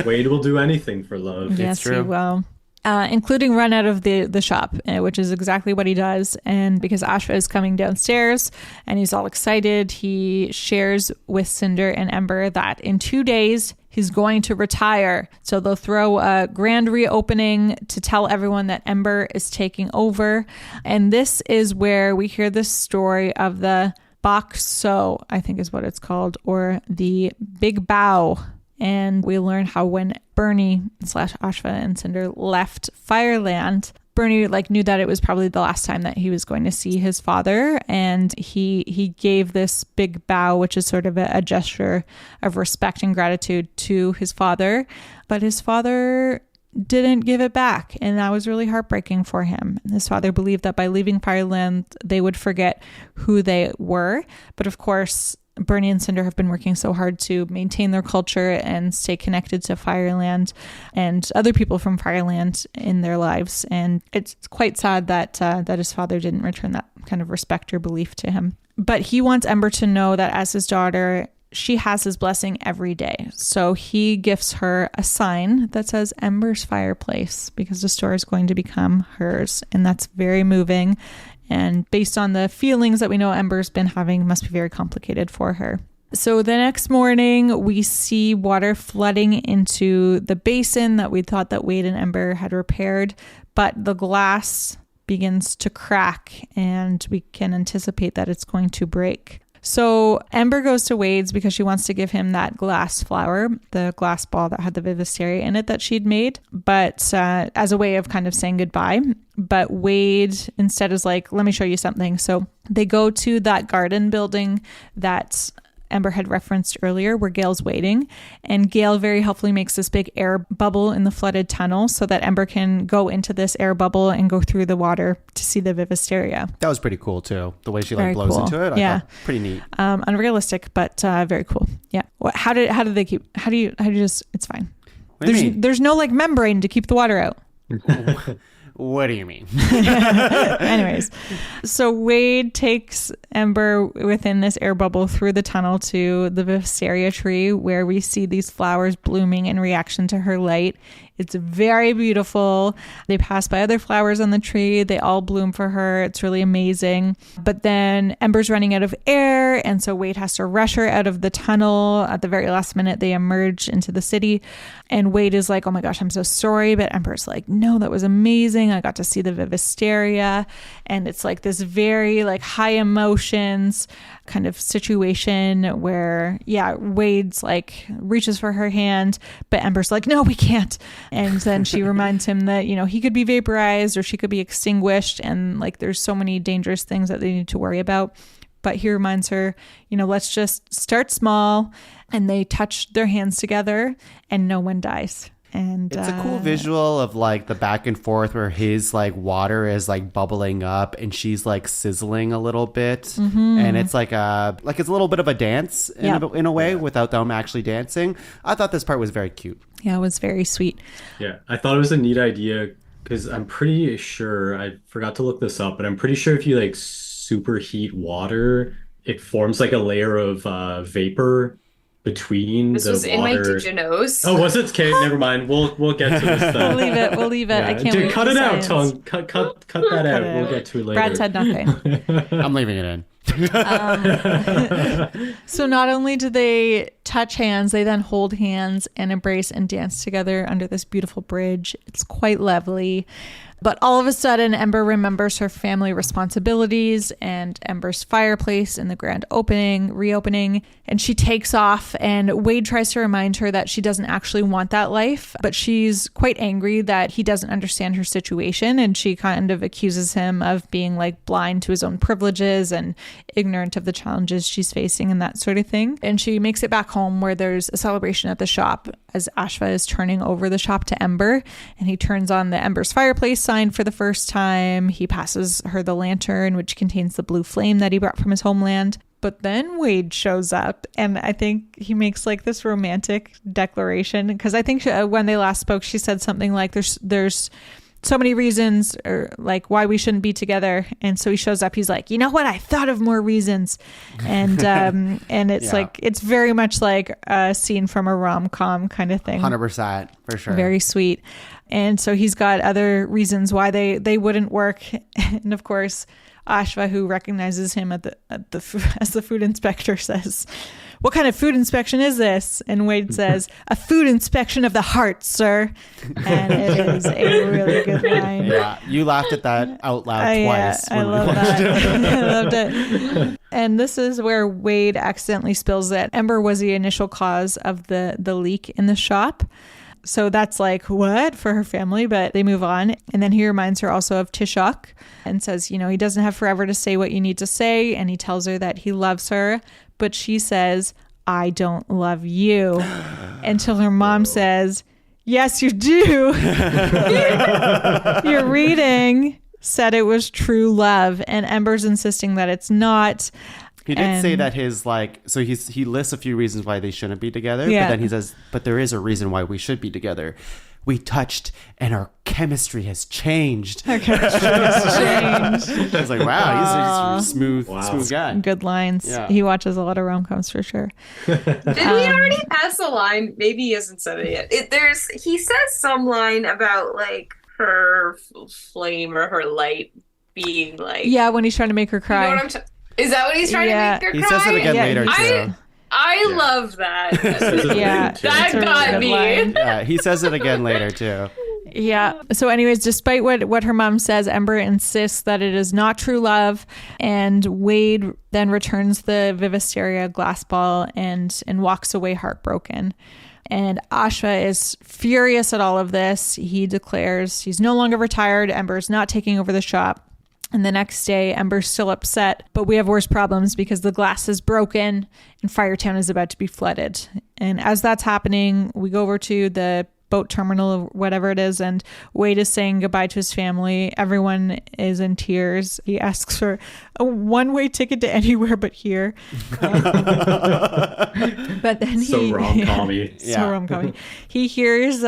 Wade will do anything for love. Yes, true. he will. Including run out of the shop, which is exactly what he does. And because Ashva is coming downstairs and he's all excited, he shares with Cinder and Ember that in 2 days he's going to retire. So they'll throw a grand reopening to tell everyone that Ember is taking over. And this is where we hear the story of the Bakso, I think is what it's called, or the Big Bow. And we learn how when Bernie / Ashva and Cinder left Fireland, Bernie knew that it was probably the last time that he was going to see his father, and he gave this big bow, which is sort of a gesture of respect and gratitude to his father, but his father didn't give it back, and that was really heartbreaking for him. His father believed that by leaving Fireland they would forget who they were, but of course Bernie and Cinder have been working so hard to maintain their culture and stay connected to Fireland and other people from Fireland in their lives. And it's quite sad that his father didn't return that kind of respect or belief to him. But he wants Ember to know that as his daughter, she has his blessing every day. So he gifts her a sign that says Ember's Fireplace, because the store is going to become hers. And that's very moving. And based on the feelings that we know Ember's been having, must be very complicated for her. So the next morning, we see water flooding into the basin that we thought that Wade and Ember had repaired, but the glass begins to crack and we can anticipate that it's going to break. So Ember goes to Wade's because she wants to give him that glass flower, the glass ball that had the Vivisteria in it that she'd made, but as a way of kind of saying goodbye. But Wade instead is like, let me show you something. So they go to that garden building that Ember had referenced earlier, where Gail's waiting. And Gail very helpfully makes this big air bubble in the flooded tunnel so that Ember can go into this air bubble and go through the water to see the Vivisteria. That was pretty cool too. The way she Very blows cool. into it. I thought pretty neat. Unrealistic, but very cool. Yeah. How do you just, it's fine. What do you mean? There's no like membrane to keep the water out. What do you mean? Anyways, so Wade takes Ember within this air bubble through the tunnel to the Vivisteria tree, where we see these flowers blooming in reaction to her light. It's very beautiful. They pass by other flowers on the tree. They all bloom for her. It's really amazing. But then Ember's running out of air, and so Wade has to rush her out of the tunnel. At the very last minute, they emerge into the city, and Wade is like, oh my gosh, I'm so sorry. But Ember's like, no, that was amazing. I got to see the Vivisteria. And it's like this very like high emotions kind of situation where, yeah, Wade's like reaches for her hand, but Ember's like, no, we can't. And then she reminds him that, you know, he could be vaporized or she could be extinguished. And like, there's so many dangerous things that they need to worry about. But he reminds her, you know, let's just start small. And they touch their hands together and no one dies. And it's a cool visual of like the back and forth where his like water is like bubbling up and she's like sizzling a little bit. And it's like it's a little bit of a dance in a way without them actually dancing. I thought this part was very cute. Yeah, it was very sweet. Yeah, I thought it was a neat idea because I'm pretty sure, I forgot to look this up, but I'm pretty sure if you like superheat water, it forms like a layer of vapor between this the was water. in my Did You Knows. Oh, was it? Okay, never mind. We'll get to this then. We'll leave it. Yeah. I can't Dude, wait cut for it out, science. Tongue. Cut that out. We'll get to it later. Brad said nothing. I'm leaving it in. So not only do they touch hands, they then hold hands and embrace and dance together under this beautiful bridge. It's quite lovely. But all of a sudden, Ember remembers her family responsibilities and Ember's fireplace in the grand reopening, and she takes off, and Wade tries to remind her that she doesn't actually want that life, but she's quite angry that he doesn't understand her situation, and she kind of accuses him of being like blind to his own privileges and ignorant of the challenges she's facing and that sort of thing. And she makes it back home where there's a celebration at the shop as Ashva is turning over the shop to Ember, and he turns on the Ember's fireplace sign for the first time. He passes her the lantern, which contains the blue flame that he brought from his homeland. But then Wade shows up, and I think he makes like this romantic declaration, because I think when they last spoke, she said something like, there's so many reasons, or like why we shouldn't be together. And so he shows up, he's like, you know what, I thought of more reasons. And and it's like, it's very much like a scene from a rom-com kind of thing. 100% for sure. Very sweet. And so he's got other reasons why they wouldn't work. And of course, Ashva, who recognizes him as the food inspector, says, what kind of food inspection is this? And Wade says, a food inspection of the heart, sir. And it is a really good line. Yeah, you laughed at that out loud twice. I love that. I loved it. And this is where Wade accidentally spills that Ember was the initial cause of the leak in the shop. So that's like, what, for her family, but they move on. And then he reminds her also of Tishok and says, you know, he doesn't have forever to say what you need to say. And he tells her that he loves her, but she says, I don't love you. Until her mom says, yes, you do. Your reading said it was true love. And Ember's insisting that it's not. He did say that his so he lists a few reasons why they shouldn't be together, Yeah. but then he says, but there is a reason why we should be together. We touched and our chemistry has changed. Our chemistry has changed. I was like, wow, he's a smooth guy. Good lines. Yeah. He watches a lot of rom-coms for sure. Did we already pass the line? Maybe he hasn't said it yet. He says some line about like her flame or her light being like. Yeah, when he's trying to make her cry. You know what is that what he's trying to make her cry? He says it again later too. I love that. Yeah, that got me. Yeah, he says it again later too. Yeah. So anyways, despite what her mom says, Ember insists that it is not true love, and Wade then returns the Vivisteria glass ball and walks away heartbroken. And Ashva is furious at all of this. He declares he's no longer retired. Ember's not taking over the shop. And the next day, Ember's still upset, but we have worse problems because the glass is broken and Firetown is about to be flooded. And as that's happening, we go over to the boat terminal or whatever it is, and Wade is saying goodbye to his family. Everyone is in tears. He asks for a one-way ticket to anywhere but here. But then so rom-commy. So rom-commy. He hears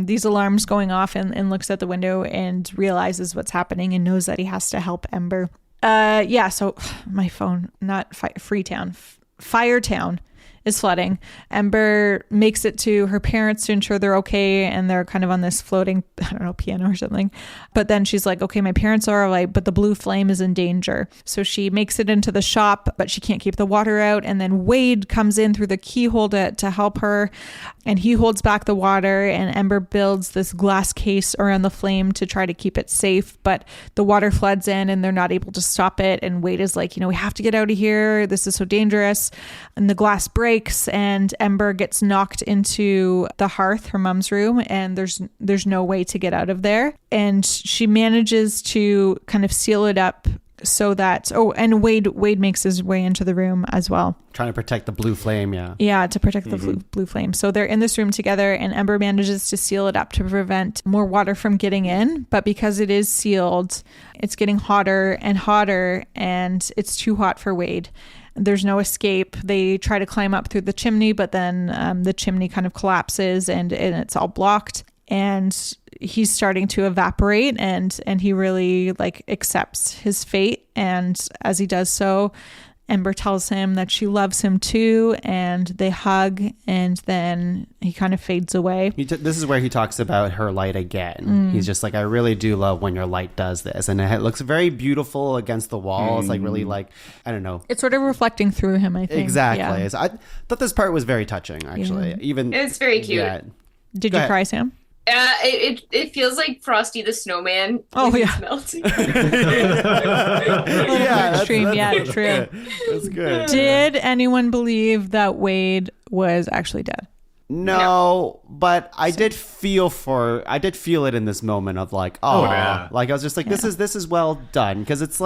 these alarms going off and looks at the window and realizes what's happening and knows that he has to help Ember. So my phone, not Freetown, Firetown is flooding. Ember makes it to her parents to ensure they're okay, and they're kind of on this floating, I don't know, piano or something. But then she's like, okay, my parents are all right, but the blue flame is in danger. So she makes it into the shop, but she can't keep the water out. And then Wade comes in through the keyhole to help her, and he holds back the water, and Ember builds this glass case around the flame to try to keep it safe. But the water floods in and they're not able to stop it. And Wade is like, we have to get out of here. This is so dangerous. And the glass breaks, and Ember gets knocked into the hearth, her mom's room, and there's no way to get out of there. And she manages to kind of seal it up so that and Wade makes his way into the room as well, trying to protect the blue flame. To protect the blue flame. So they're in this room together, and Ember manages to seal it up to prevent more water from getting in. But because it is sealed, it's getting hotter and hotter, and it's too hot for Wade. There's no escape. They try to climb up through the chimney, but then the chimney kind of collapses and it's all blocked. And he's starting to evaporate, and he really accepts his fate. And as he does so, Ember tells him that she loves him too, and they hug, and then he kind of fades away. This is where he talks about her light again. He's just like, I really do love when your light does this. And it looks very beautiful against the wall. It's really I don't know. It's sort of reflecting through him, I think. Exactly. Yeah. So I thought this part was very touching, actually. Yeah. Even it's very cute. Yeah. Did you cry, Sam? It feels like Frosty the Snowman. Oh, yeah. Melting. Extreme. That's True. That's good. Did anyone believe that Wade was actually dead? No, but I did feel it in this moment of I was just like, this is well done, because it's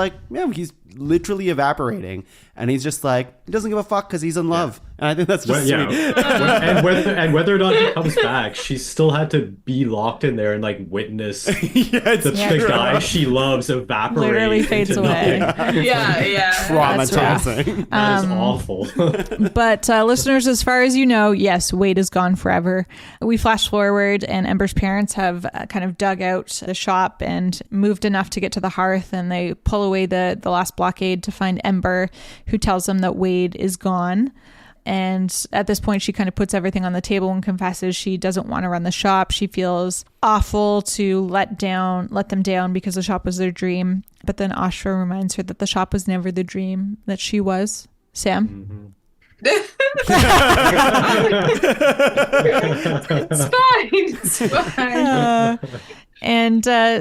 he's literally evaporating, and he's just he doesn't give a fuck because he's in love, and I think that's just sweet. and whether or not he comes back, she still had to be locked in there and witness the guy she loves evaporate, literally fades away. Traumatizing. That is awful. But listeners, as far as you know, yes, Wade is gone forever. We flash forward, and Ember's parents have kind of dug out the shop and moved enough to get to the hearth, and they pull away the last blockade to find Ember, who tells them that Wade is gone. And at this point, she kind of puts everything on the table and confesses she doesn't want to run the shop. She feels awful to let them down because the shop was their dream. But then Ashra reminds her that the shop was never the dream that she was. Sam? It's fine.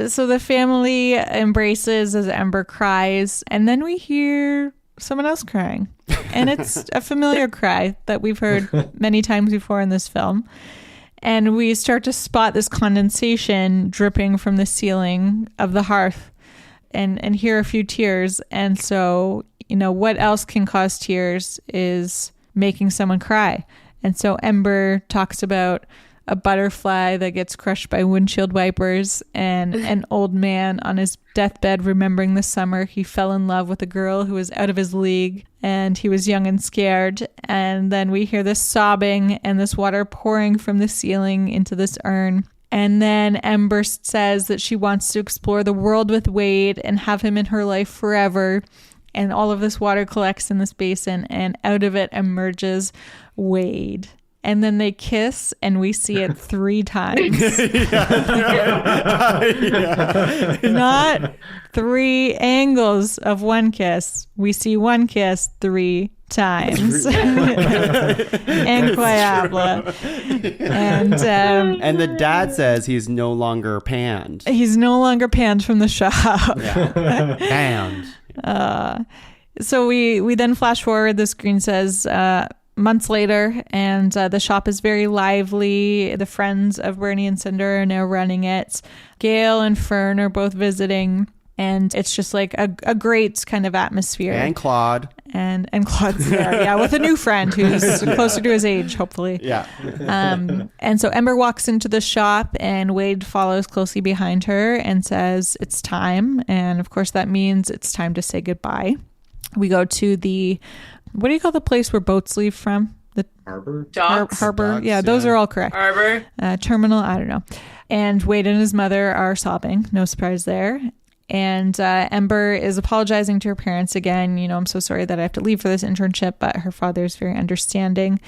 So the family embraces as Ember cries, and then we hear someone else crying, and it's a familiar cry that we've heard many times before in this film. And we start to spot this condensation dripping from the ceiling of the hearth, and hear a few tears. And so, what else can cause tears is making someone cry. And so Ember talks about a butterfly that gets crushed by windshield wipers, and an old man on his deathbed remembering the summer he fell in love with a girl who was out of his league, and he was young and scared. And then we hear this sobbing and this water pouring from the ceiling into this urn. And then Ember says that she wants to explore the world with Wade and have him in her life forever. And all of this water collects in this basin, and out of it emerges Wade. And then they kiss, and we see it 3 times. Not 3 angles of one kiss. We see one kiss 3 times. Incroyable. And the dad says he's no longer panned. He's no longer panned from the shop. Yeah. Panned. So we then flash forward. The screen says months later, and the shop is very lively. The friends of Bernie and Cinder are now running it. Gail and Fern are both visiting, and it's just like a great kind of atmosphere. And Claude. And Claude's there, yeah, with a new friend who's closer to his age, hopefully. Yeah. And so Ember walks into the shop, and Wade follows closely behind her and says it's time. And of course, that means it's time to say goodbye. We go to the, what do you call the place where boats leave from? The Harbor? Docks. harbor. Docks, Yeah, those yeah. are all correct. Harbor. Terminal, I don't know. And Wade and his mother are sobbing. No surprise there. And Ember is apologizing to her parents again. You know, I'm so sorry that I have to leave for this internship, but her father is very understanding.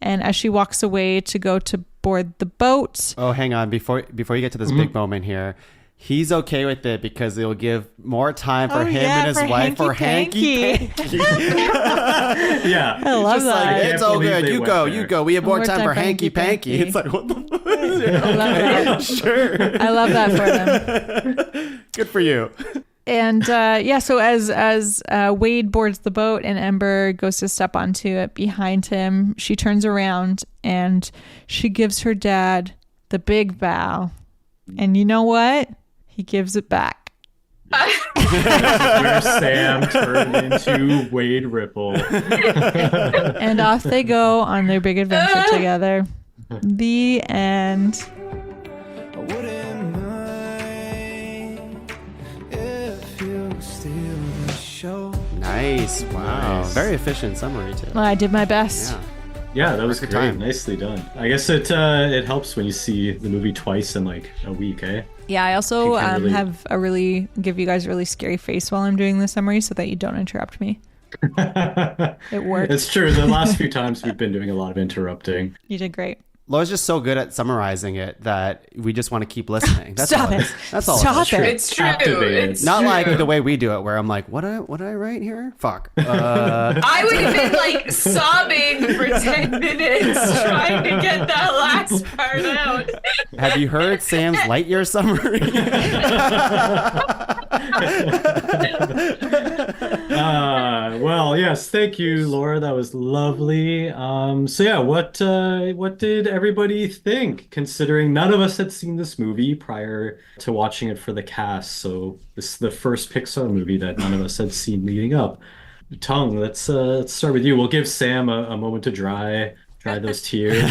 And as she walks away to go to board the boat. Oh, hang on. Before you get to this big moment here, he's okay with it because it'll give more time for him and his wife for hanky-panky. Yeah. I love that. Like, it's all good. You go. We have more time for hanky-panky. It's like, what the fuck? I love that. Sure. I love that for them. Good for you. And so as Wade boards the boat and Ember goes to step onto it behind him, she turns around and she gives her dad the big bow. And you know what? He gives it back. Where Sam turned into Wade Ripple. And off they go on their big adventure together. The end. I wouldn't mind if you steal the show. Nice. Wow. Nice. Very efficient summary, too. Well, I did my best. Yeah. Yeah, that was Perfect great. time. Nicely done. I guess it helps when you see the movie twice in like a week, eh? Yeah, I also You can really- give you guys a really scary face while I'm doing the summary so that you don't interrupt me. It worked. It's true. The last few times we've been doing a lot of interrupting. You did great. Laura's just so good at summarizing it that we just want to keep listening. That's Stop all it. That's all. Stop it is. it. It's true. Captivated. It's Not true. like the way we do it, where I'm like, what did I write here? Fuck. I would have been like sobbing for 10 minutes trying to get that last part out. Have you heard Sam's Lightyear summary? Well, yes, thank you, Laura. That was lovely. So yeah, what did everybody think? Considering none of us had seen this movie prior to watching it for the cast, so this is the first Pixar movie that none of us had seen leading up. Tongue, let's start with you. We'll give Sam a moment to dry those tears.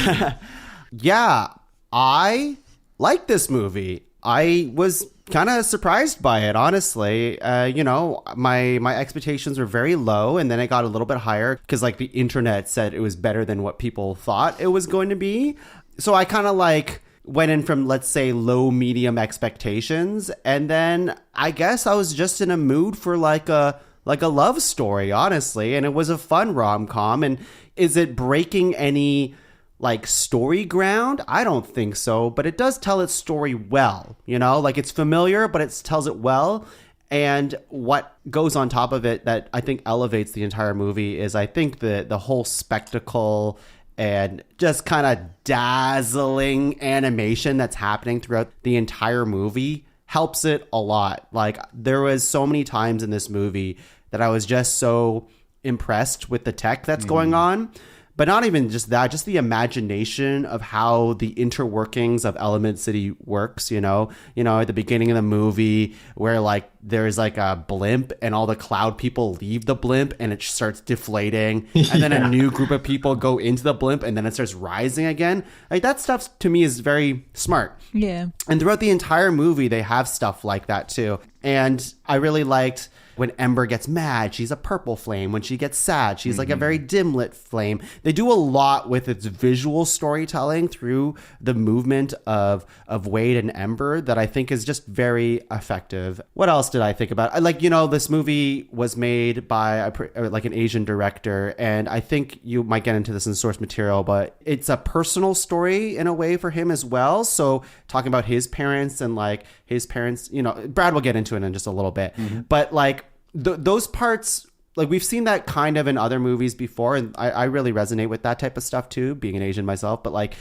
Yeah, I like this movie. I was kind of surprised by it, honestly. My expectations were very low, and then it got a little bit higher because like the internet said it was better than what people thought it was going to be. So I kind of like went in from, let's say, low medium expectations, and then I guess I was just in a mood for like a love story, honestly, and it was a fun rom-com. And is it breaking any like story ground? I don't think so, but it does tell its story well, like it's familiar, but it tells it well. And what goes on top of it that I think elevates the entire movie is I think the whole spectacle and just kind of dazzling animation that's happening throughout the entire movie helps it a lot. Like there was so many times in this movie that I was just so impressed with the tech that's going on. But not even just that, just the imagination of how the interworkings of Element City works, at the beginning of the movie where like there's like a blimp and all the cloud people leave the blimp and it starts deflating and then a new group of people go into the blimp and then it starts rising again. Like that stuff to me is very smart. Yeah. And throughout the entire movie, they have stuff like that too. And I really liked when Ember gets mad, she's a purple flame. When she gets sad, she's like a very dim lit flame. They do a lot with its visual storytelling through the movement of Wade and Ember that I think is just very effective. What else did I think about? Like, you know, this movie was made by like an Asian director, and I think you might get into this in source material, but it's a personal story in a way for him as well. So talking about his parents and like his parents, you know, Brad will get into it in just a little bit, but like those parts, like we've seen that kind of in other movies before, and I really resonate with that type of stuff too, being an Asian myself. But like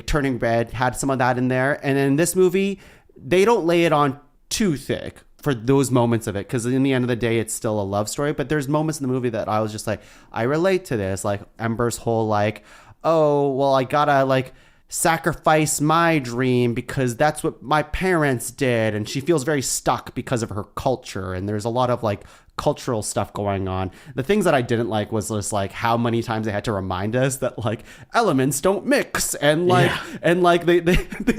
Turning Red had some of that in there, and in this movie they don't lay it on too thick for those moments of it, because in the end of the day it's still a love story. But there's moments in the movie that I was just like, I relate to this, like Ember's whole like, oh well, I gotta like sacrifice my dream because that's what my parents did, and she feels very stuck because of her culture, and there's a lot of like cultural stuff going on. The things that I didn't like was just like how many times they had to remind us that like elements don't mix, and like and like they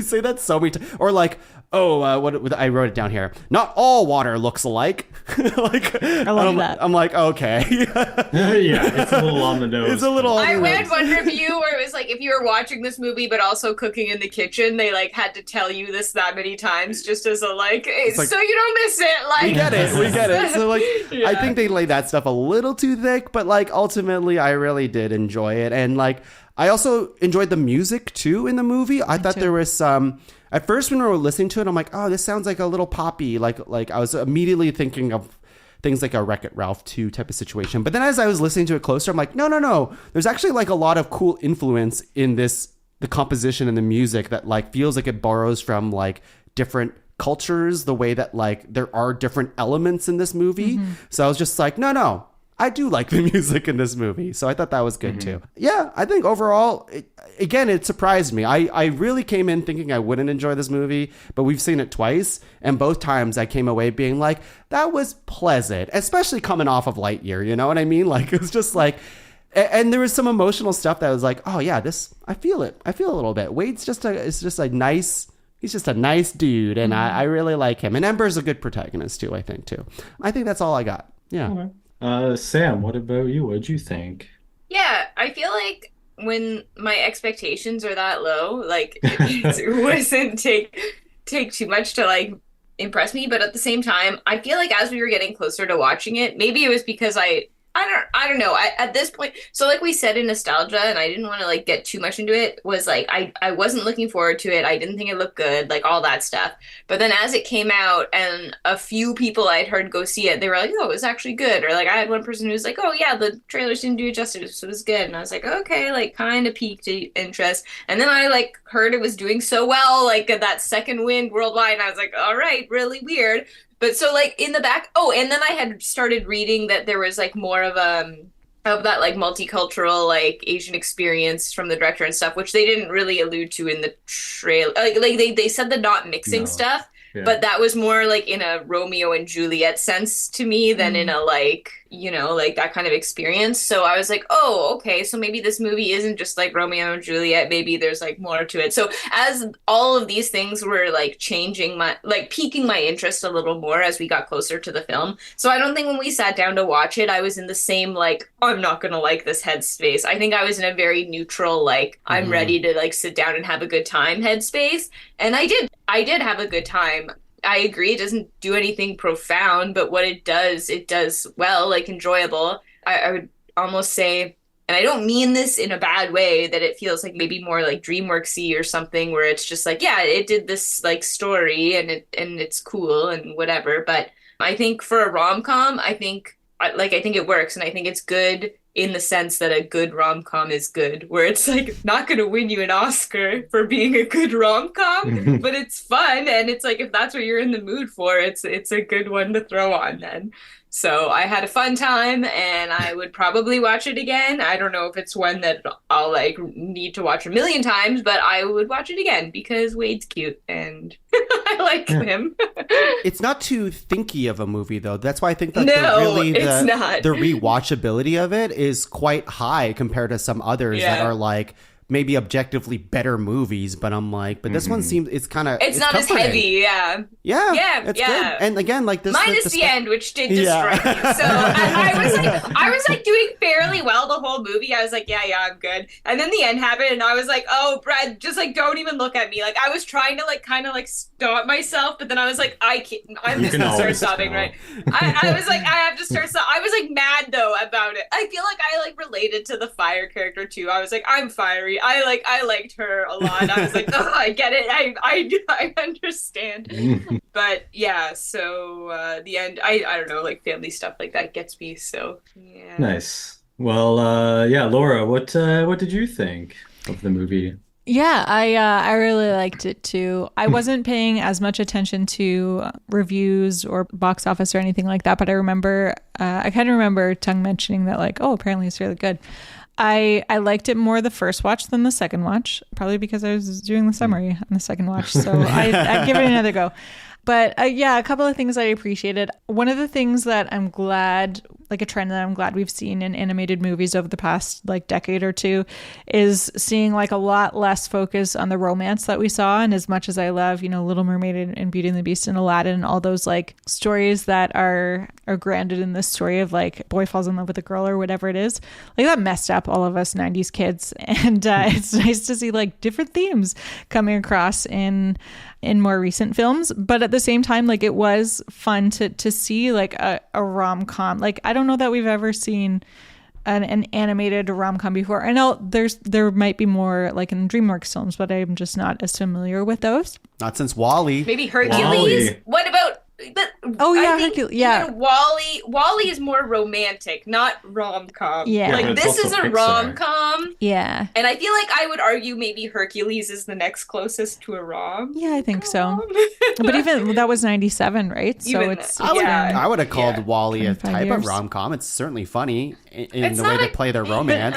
say that so many times, or like what I wrote it down here, not all water looks alike. Like I love that. I'm like, okay. Yeah, it's a little on the nose. It's a little on I the read nose. one review where it was like, if you were watching this movie but also cooking in the kitchen, they like had to tell you this that many times just as a like, like, so you don't miss it. Like, we get it. So like, Yeah. I think they laid that stuff a little too thick, but like ultimately I really did enjoy it. And like, I also enjoyed the music too in the movie. I thought there was some, at first when we were listening to it, I'm like, oh, this sounds like a little poppy. Like I was immediately thinking of things like a Wreck-It Ralph 2 type of situation. But then as I was listening to it closer, I'm like, no. There's actually like a lot of cool influence in this, the composition and the music that like feels like it borrows from like different cultures, the way that like there are different elements in this movie. So I was just like, no, I do like the music in this movie. So I thought that was good too. Yeah, I think overall, it surprised me. I really came in thinking I wouldn't enjoy this movie, but we've seen it twice. And both times I came away being like, that was pleasant, especially coming off of Lightyear. You know what I mean? Like, it was just like, and there was some emotional stuff that was like, oh yeah, I feel it. I feel a little bit. Wade's just he's just a nice dude. And I really like him. And Ember's a good protagonist too, I think too. I think that's all I got. Yeah. Okay. Sam, what about you? What'd you think? Yeah, I feel like when my expectations are that low, like it wasn't take too much to like impress me, but at the same time, I feel like as we were getting closer to watching it, maybe it was because I don't know. At this point, so like we said in nostalgia, and I didn't want to like get too much into it, was like I wasn't looking forward to it. I didn't think it looked good, like all that stuff. But then as it came out and a few people I'd heard go see it, they were like, oh, it was actually good. Or like I had one person who was like, oh yeah, the trailers didn't do it justice, so it was good. And I was like, okay, like kind of piqued interest. And then I like heard it was doing so well, like that second wind worldwide, and I was like, all right, really weird. But so like in the back, and then I had started reading that there was like more of that like multicultural like Asian experience from the director and stuff, which they didn't really allude to in the trailer. Like they said the not mixing stuff, but that was more like in a Romeo and Juliet sense to me than in a like, you know, like that kind of experience. So I was like, oh, okay, so maybe this movie isn't just like Romeo and Juliet, maybe there's like more to it. So as all of these things were like changing piquing my interest a little more as we got closer to the film. So I don't think when we sat down to watch it, I was in the same like, I'm not gonna like this headspace. I think I was in a very neutral, like, I'm ready to like sit down and have a good time headspace. And I did have a good time. I agree, it doesn't do anything profound, but what it does well, like enjoyable. I would almost say, and I don't mean this in a bad way, that it feels like maybe more like DreamWorksy or something, where it's just like, yeah, it did this like story and it's cool and whatever. But I think for a rom-com, I think it works, and I think it's good in the sense that a good rom-com is good, where it's like not going to win you an Oscar for being a good rom-com, but it's fun, and it's like if that's what you're in the mood for, it's a good one to throw on then. So I had a fun time, and I would probably watch it again. I don't know if it's one that I'll like need to watch a million times, but I would watch it again because Wade's cute and I like him. It's not too thinky of a movie, though. That's why I think that it's not. the rewatchability of it is quite high compared to some others that are like maybe objectively better movies, but I'm like, but this one seems it's not comforting. as heavy, it's good. And again, like this minus the end, which did destroy me. So I was like doing fairly well the whole movie. I was like, yeah, I'm good. And then the end happened, and I was like, oh, Brad, just like don't even look at me. Like I was trying to like kind of like stop myself, but then I was like, I can't. I'm just gonna start sobbing, right? I was like, I have to start. I was like mad though about it. I feel like I like related to the fire character too. I was like, I'm fiery. I liked her a lot. I was like, oh, I get it. I understand. But yeah, so the end, I don't know, like family stuff like that gets me. So yeah. Nice. Well, Laura, what did you think of the movie? Yeah, I really liked it too. I wasn't paying as much attention to reviews or box office or anything like that, but I remember, I kind of remember Tung mentioning that like, oh, apparently it's really good. I liked it more the first watch than the second watch, probably because I was doing the summary on the second watch. So I'd give it another go. But yeah, a couple of things I appreciated. One of the things that I'm glad, like a trend that I'm glad we've seen in animated movies over the past like decade or two, is seeing like a lot less focus on the romance that we saw. And as much as I love, Little Mermaid and Beauty and the Beast and Aladdin and all those like stories that are grounded in this story of like boy falls in love with a girl or whatever it is, like that messed up all of us 90s kids. And it's nice to see like different themes coming across in more recent films, but at the same time, like it was fun to see like a rom-com. Like I don't know that we've ever seen an animated rom-com before. I know there might be more like in DreamWorks films, but I'm just not as familiar with those. Not since WALL-E. Maybe Hercules. WALL-E. What about? But oh yeah, Hercules. Yeah. WALL-E is more romantic, not rom-com. Yeah, like but this it's is a also Pixar. rom-com. Yeah, and I feel like I would argue maybe Hercules is the next closest to a rom. Yeah, I think so. But even that was 97, right? So Even it's I would have called WALL-E a 25 type years. of rom-com. It's certainly funny in It's the way not they play their romance.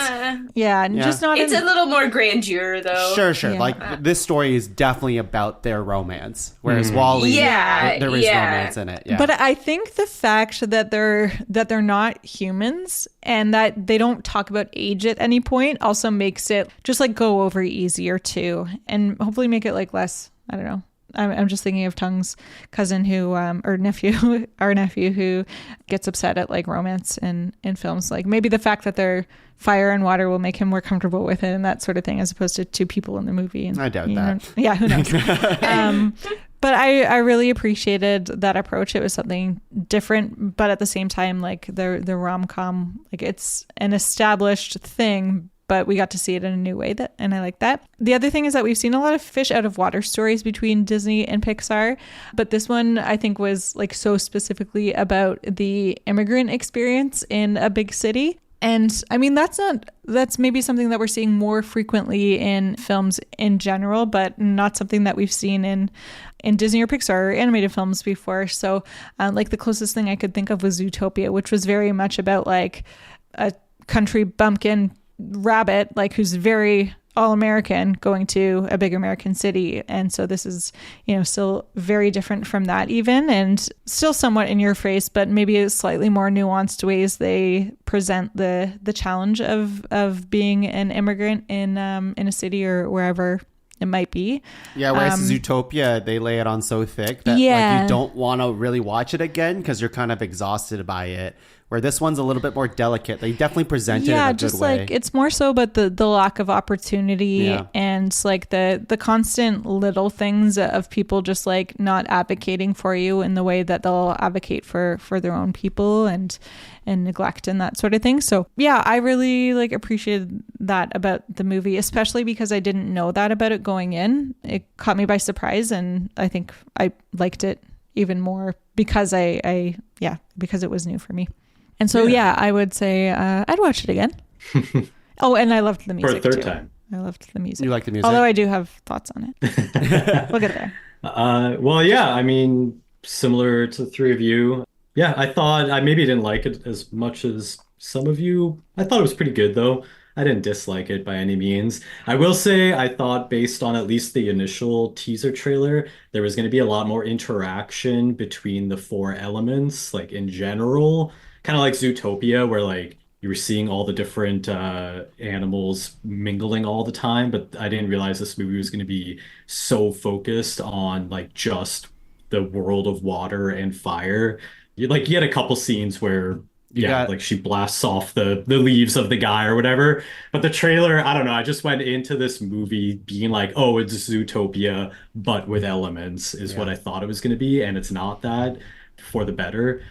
yeah, Yeah. just not. It's a little more grandeur though. Sure. Yeah. Like this story is definitely about their romance, whereas WALL-E, Yeah, there is yeah. romance in it. Yeah. But I think the fact that they're not humans and that they don't talk about age at any point also makes it just like go over easier too, and hopefully make it like less. I don't know. I'm just thinking of Tung's cousin who, or nephew, our nephew who gets upset at like romance in films. Like maybe the fact that they're fire and water will make him more comfortable with it and that sort of thing, as opposed to two people in the movie. And, I doubt that. Yeah, who knows? But I really appreciated that approach. It was something different, but at the same time, like the rom-com, like it's an established thing, but we got to see it in a new way, and I like that. The other thing is that we've seen a lot of fish out of water stories between Disney and Pixar, but this one I think was like so specifically about the immigrant experience in a big city. And I mean, that's maybe something that we're seeing more frequently in films in general, but not something that we've seen in Disney or Pixar or animated films before. So like the closest thing I could think of was Zootopia, which was very much about like a country bumpkin rabbit, like who's very all-American going to a big American city. And so this is, still very different from that even, and still somewhat in your face, but maybe a slightly more nuanced ways they present the challenge of being an immigrant in a city or wherever it might be. Yeah, whereas Zootopia, they lay it on so thick that like you don't want to really watch it again because you're kind of exhausted by it. Where this one's a little bit more delicate. They definitely present it in a good way. Like it's more so about the lack of opportunity and like the constant little things of people just like not advocating for you in the way that they'll advocate for their own people and neglect and that sort of thing. So yeah, I really like appreciated that about the movie, especially because I didn't know that about it going in. It caught me by surprise, and I think I liked it even more because because it was new for me. And so, yeah, I would say I'd watch it again. Oh, and I loved the For a music third too. time. I loved the music. You like the music? Although I do have thoughts on it. We'll get there. Well, yeah, I mean, similar to the three of you. Yeah, I thought I maybe didn't like it as much as some of you. I thought it was pretty good though. I didn't dislike it by any means. I will say I thought based on at least the initial teaser trailer, there was going to be a lot more interaction between the four elements, like in general, kind of like Zootopia, where like you were seeing all the different animals mingling all the time, but I didn't realize this movie was going to be so focused on like just the world of water and fire. You had a couple scenes where like she blasts off the leaves of the guy or whatever. But the trailer, I don't know, I just went into this movie being like, oh, it's Zootopia, but with elements is what I thought it was going to be, and it's not that, for the better.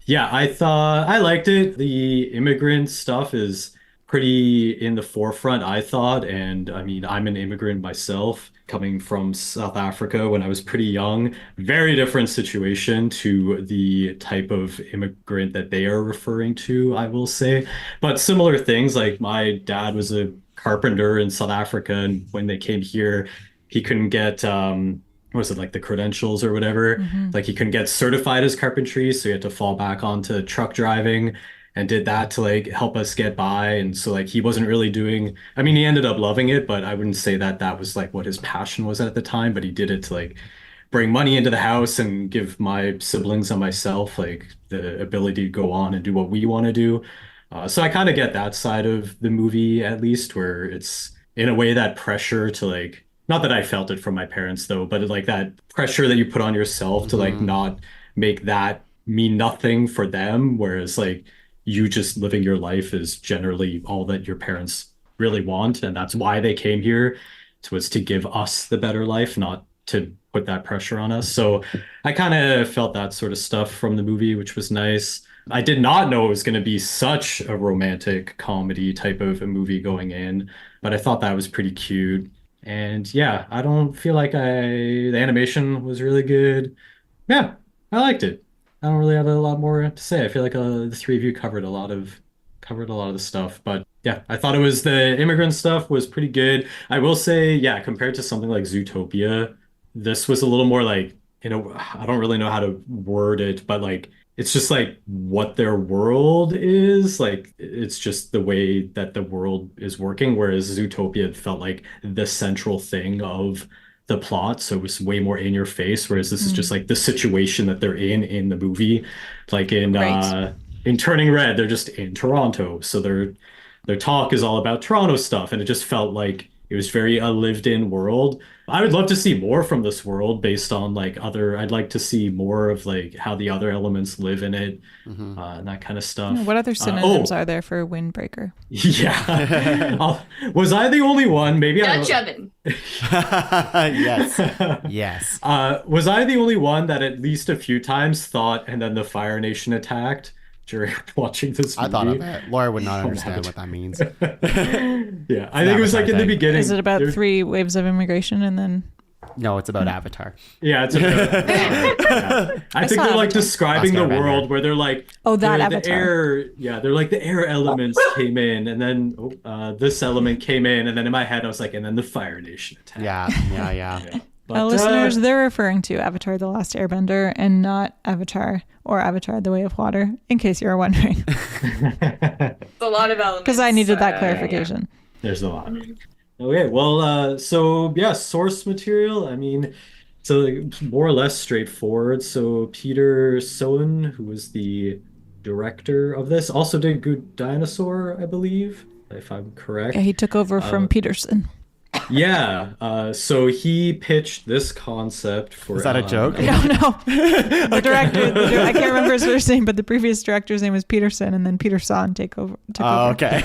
Yeah, I thought I liked it. The immigrant stuff is pretty in the forefront, I thought. And I mean, I'm an immigrant myself, coming from South Africa when I was pretty young. Very different situation to the type of immigrant that they are referring to, I will say. But similar things, like my dad was a carpenter in South Africa, and when they came here, he couldn't get what was it, like the credentials or whatever? Like he couldn't get certified as carpentry, so he had to fall back onto truck driving and did that to like help us get by. And so like he wasn't really doing, I mean, he ended up loving it, but I wouldn't say that that was like what his passion was at the time, but he did it to like bring money into the house and give my siblings and myself like the ability to go on and do what we want to do. So I kind of get that side of the movie, at least, where it's in a way that pressure to like, not that I felt it from my parents though, but like that pressure that you put on yourself to like not make that mean nothing for them, whereas like you just living your life is generally all that your parents really want, and that's why they came here, was to give us the better life, not to put that pressure on us. So I kind of felt that sort of stuff from the movie, which was nice. I did not know it was going to be such a romantic comedy type of a movie going in, but I thought that was pretty cute. And yeah, I don't feel like the animation was really good. Yeah, I liked it. I don't really have a lot more to say. I feel like the three of you covered a lot of the stuff, but yeah, I thought the immigrant stuff was pretty good. I will say, yeah, compared to something like Zootopia, this was a little more like, I don't really know how to word it, but like it's just like what their world is. Like it's just the way that the world is working, whereas Zootopia felt like the central thing of the plot, so it was way more in your face, whereas this is just like the situation that they're in the movie. Like in Turning Red, they're just in Toronto, so their talk is all about Toronto stuff, and it just felt like it was very a lived-in world. I would love to see more from this world based on like I'd like to see more of like how the other elements live in it, and that kind of stuff. What other synonyms are there for windbreaker? Yeah. Was I the only one? Maybe Dutch oven. Yes. Yes. Was I the only one that at least a few times thought, and then the Fire Nation attacked during watching this movie? I thought of it. Laura would not understand what that means. Yeah, I think it was like in the beginning. Is it about 3 waves of immigration and then? No, it's about Avatar. Yeah, it's about yeah. I think they're like describing the world where they're like, that the Avatar. air, yeah, they're like the air elements came in, and then this element came in, and then in my head I was like, and then the Fire Nation attacked. Yeah. But, listeners, they're referring to Avatar: The Last Airbender and not Avatar or Avatar: The Way of Water, in case you were wondering. It's a lot of elements. Because I needed that clarification. There's a lot. Okay, well, so yeah, source material. I mean, so like, more or less straightforward. So Peter Sohn, who was the director of this, also did Good Dinosaur, I believe, if I'm correct. Yeah, he took over from Peterson. Yeah, so he pitched this concept for. Is that a joke? No. The director, I can't remember his first name, but the previous director's name was Peterson, and then Peterson took over. Okay.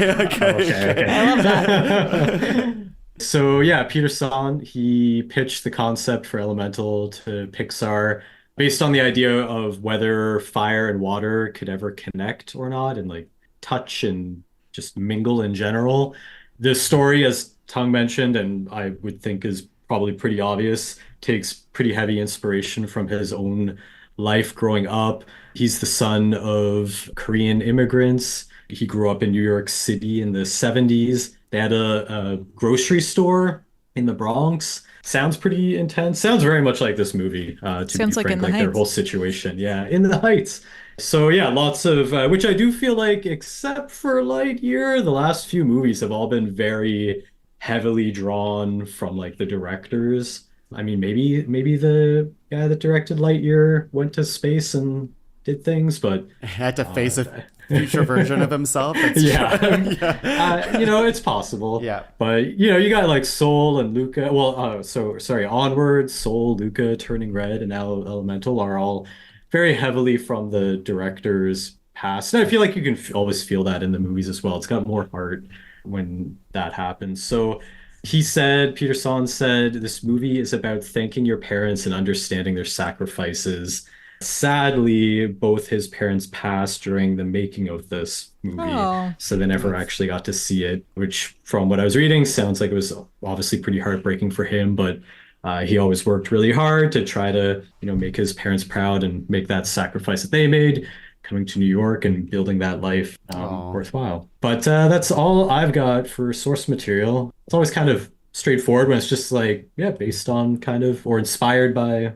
I love that. So yeah, Peter Sohn, he pitched the concept for Elemental to Pixar based on the idea of whether fire and water could ever connect or not, and like touch and just mingle in general. The story, as Tung mentioned, and I would think is probably pretty obvious, takes pretty heavy inspiration from his own life growing up. He's the son of Korean immigrants. He grew up in New York City in the 70s. They had a grocery store in the Bronx. Sounds pretty intense. Sounds very much like this movie, to be Sounds like In frank, the like their Heights. whole situation. Yeah, in the Heights. So yeah, lots of which I do feel like, except for Lightyear, the last few movies have all been very heavily drawn from like the directors. I mean, maybe the guy that directed Lightyear went to space and did things, but Had to face a future version of himself. That's yeah, yeah. it's possible. Yeah. But you got like Soul and Luca. Well, so sorry, Onward, Soul, Luca, Turning Red, and Elemental are all very heavily from the director's past. And I feel like you can always feel that in the movies as well. It's got more heart when that happens. So Peter Son said, this movie is about thanking your parents and understanding their sacrifices. Sadly, both his parents passed during the making of this movie, Oh. so they never actually got to see it, which from what I was reading sounds like it was obviously pretty heartbreaking for him, but he always worked really hard to try to, make his parents proud and make that sacrifice that they made, coming to New York and building that life worthwhile. But that's all I've got for source material. It's always kind of straightforward when it's just like, yeah, based on kind of or inspired by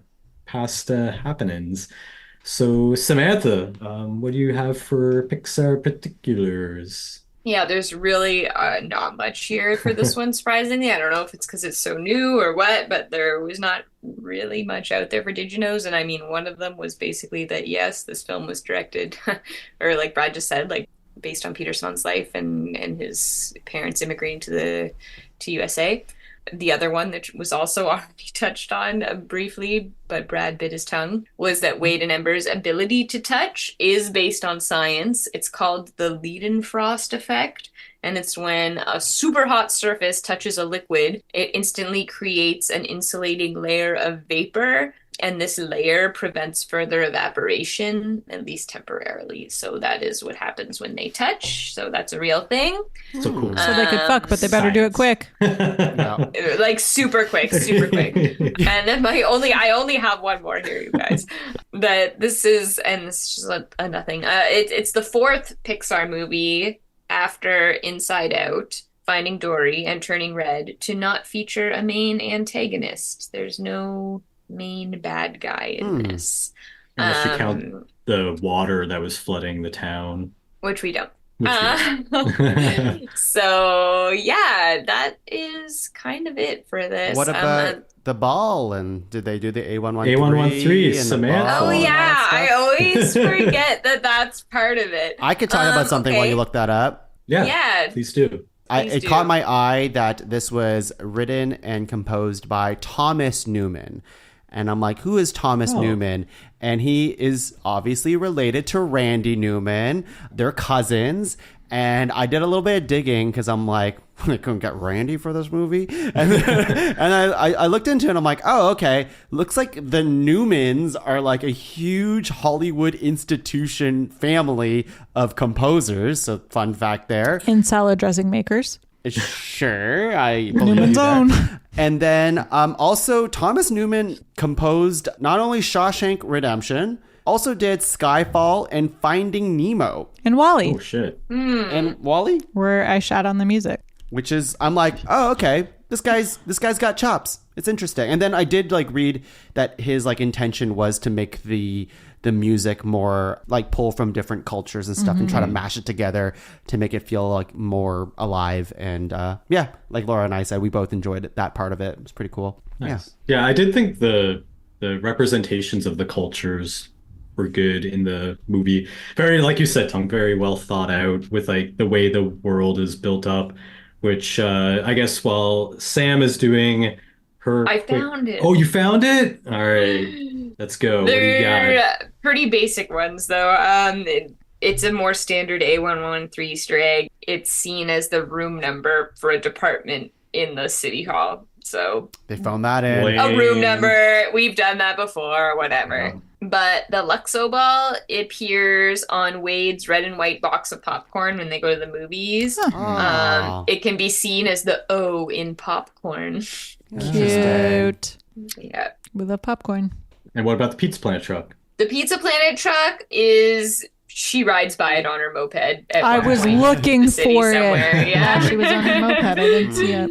past happenings. So Samantha, what do you have for Pixar particulars? Yeah, there's really not much here for this one, surprisingly. I don't know if it's because it's so new or what, but there was not really much out there for Did You Knows. And I mean, one of them was basically that, yes, this film was directed, or like Brad just said, like based on Peter Son's life and his parents immigrating to USA. The other one that was also already touched on briefly, but Brad bit his tongue, was that Wade and Ember's ability to touch is based on science. It's called the Leidenfrost effect, and it's when a super hot surface touches a liquid, it instantly creates an insulating layer of vapor, and this layer prevents further evaporation, at least temporarily. So that is what happens when they touch. So that's a real thing. So cool. So they could fuck, but they better do it quick. No. Like super quick. And then I only have one more here, you guys. That this is just a nothing. It's the fourth Pixar movie after Inside Out, Finding Dory, and Turning Red to not feature a main antagonist. There's no main bad guy in this. Unless you count the water that was flooding the town. Which we don't. Which So yeah, that is kind of it for this. What about the ball? And did they do the A113? A113, and the Samantha. ball Oh and yeah, that I stuff? always forget that that's part of it. I could talk about something while okay. you look that up. Yeah. Please do. It do. caught my eye that this was written and composed by Thomas Newman. And I'm like, who is Thomas Newman? And he is obviously related to Randy Newman. They're cousins. And I did a little bit of digging because I'm like, I couldn't get Randy for this movie. And I looked into it and I'm like, oh, okay. Looks like the Newmans are like a huge Hollywood institution family of composers. So fun fact there. In salad dressing makers. Sure, I believe Newman's you there. own. And then also Thomas Newman composed not only Shawshank Redemption, also did Skyfall and Finding Nemo. And Wally, Oh shit. And Wally, where I shat on the music. which is I'm like, oh, okay. This guy's got chops. It's interesting. And then I did like read that his like intention was to make the music more like pull from different cultures and stuff and try to mash it together to make it feel like more alive. And yeah, like Laura and I said, we both enjoyed that part of it. It was pretty cool. Nice. Yeah, I did think the representations of the cultures were good in the movie. Very, like you said, Tung, very well thought out with like the way the world is built up, which I guess while Sam is doing her I found it. Oh, you found it? All right. Let's go. What do you They're got? pretty basic ones, though. It's a more standard A113 Easter egg. It's seen as the room number for a department in the city hall. So They found that in. Wait. a room number, we've done that before, whatever. Wow. But the Luxo ball appears on Wade's red and white box of popcorn when they go to the movies. Aw. It can be seen as the O in popcorn. Interesting. Cute. Yeah. We love popcorn. And what about the pizza planet truck? The Pizza Planet truck is she rides by it on her moped at I one was point in looking the city for somewhere. it. Yeah. She was on her moped. I didn't see it.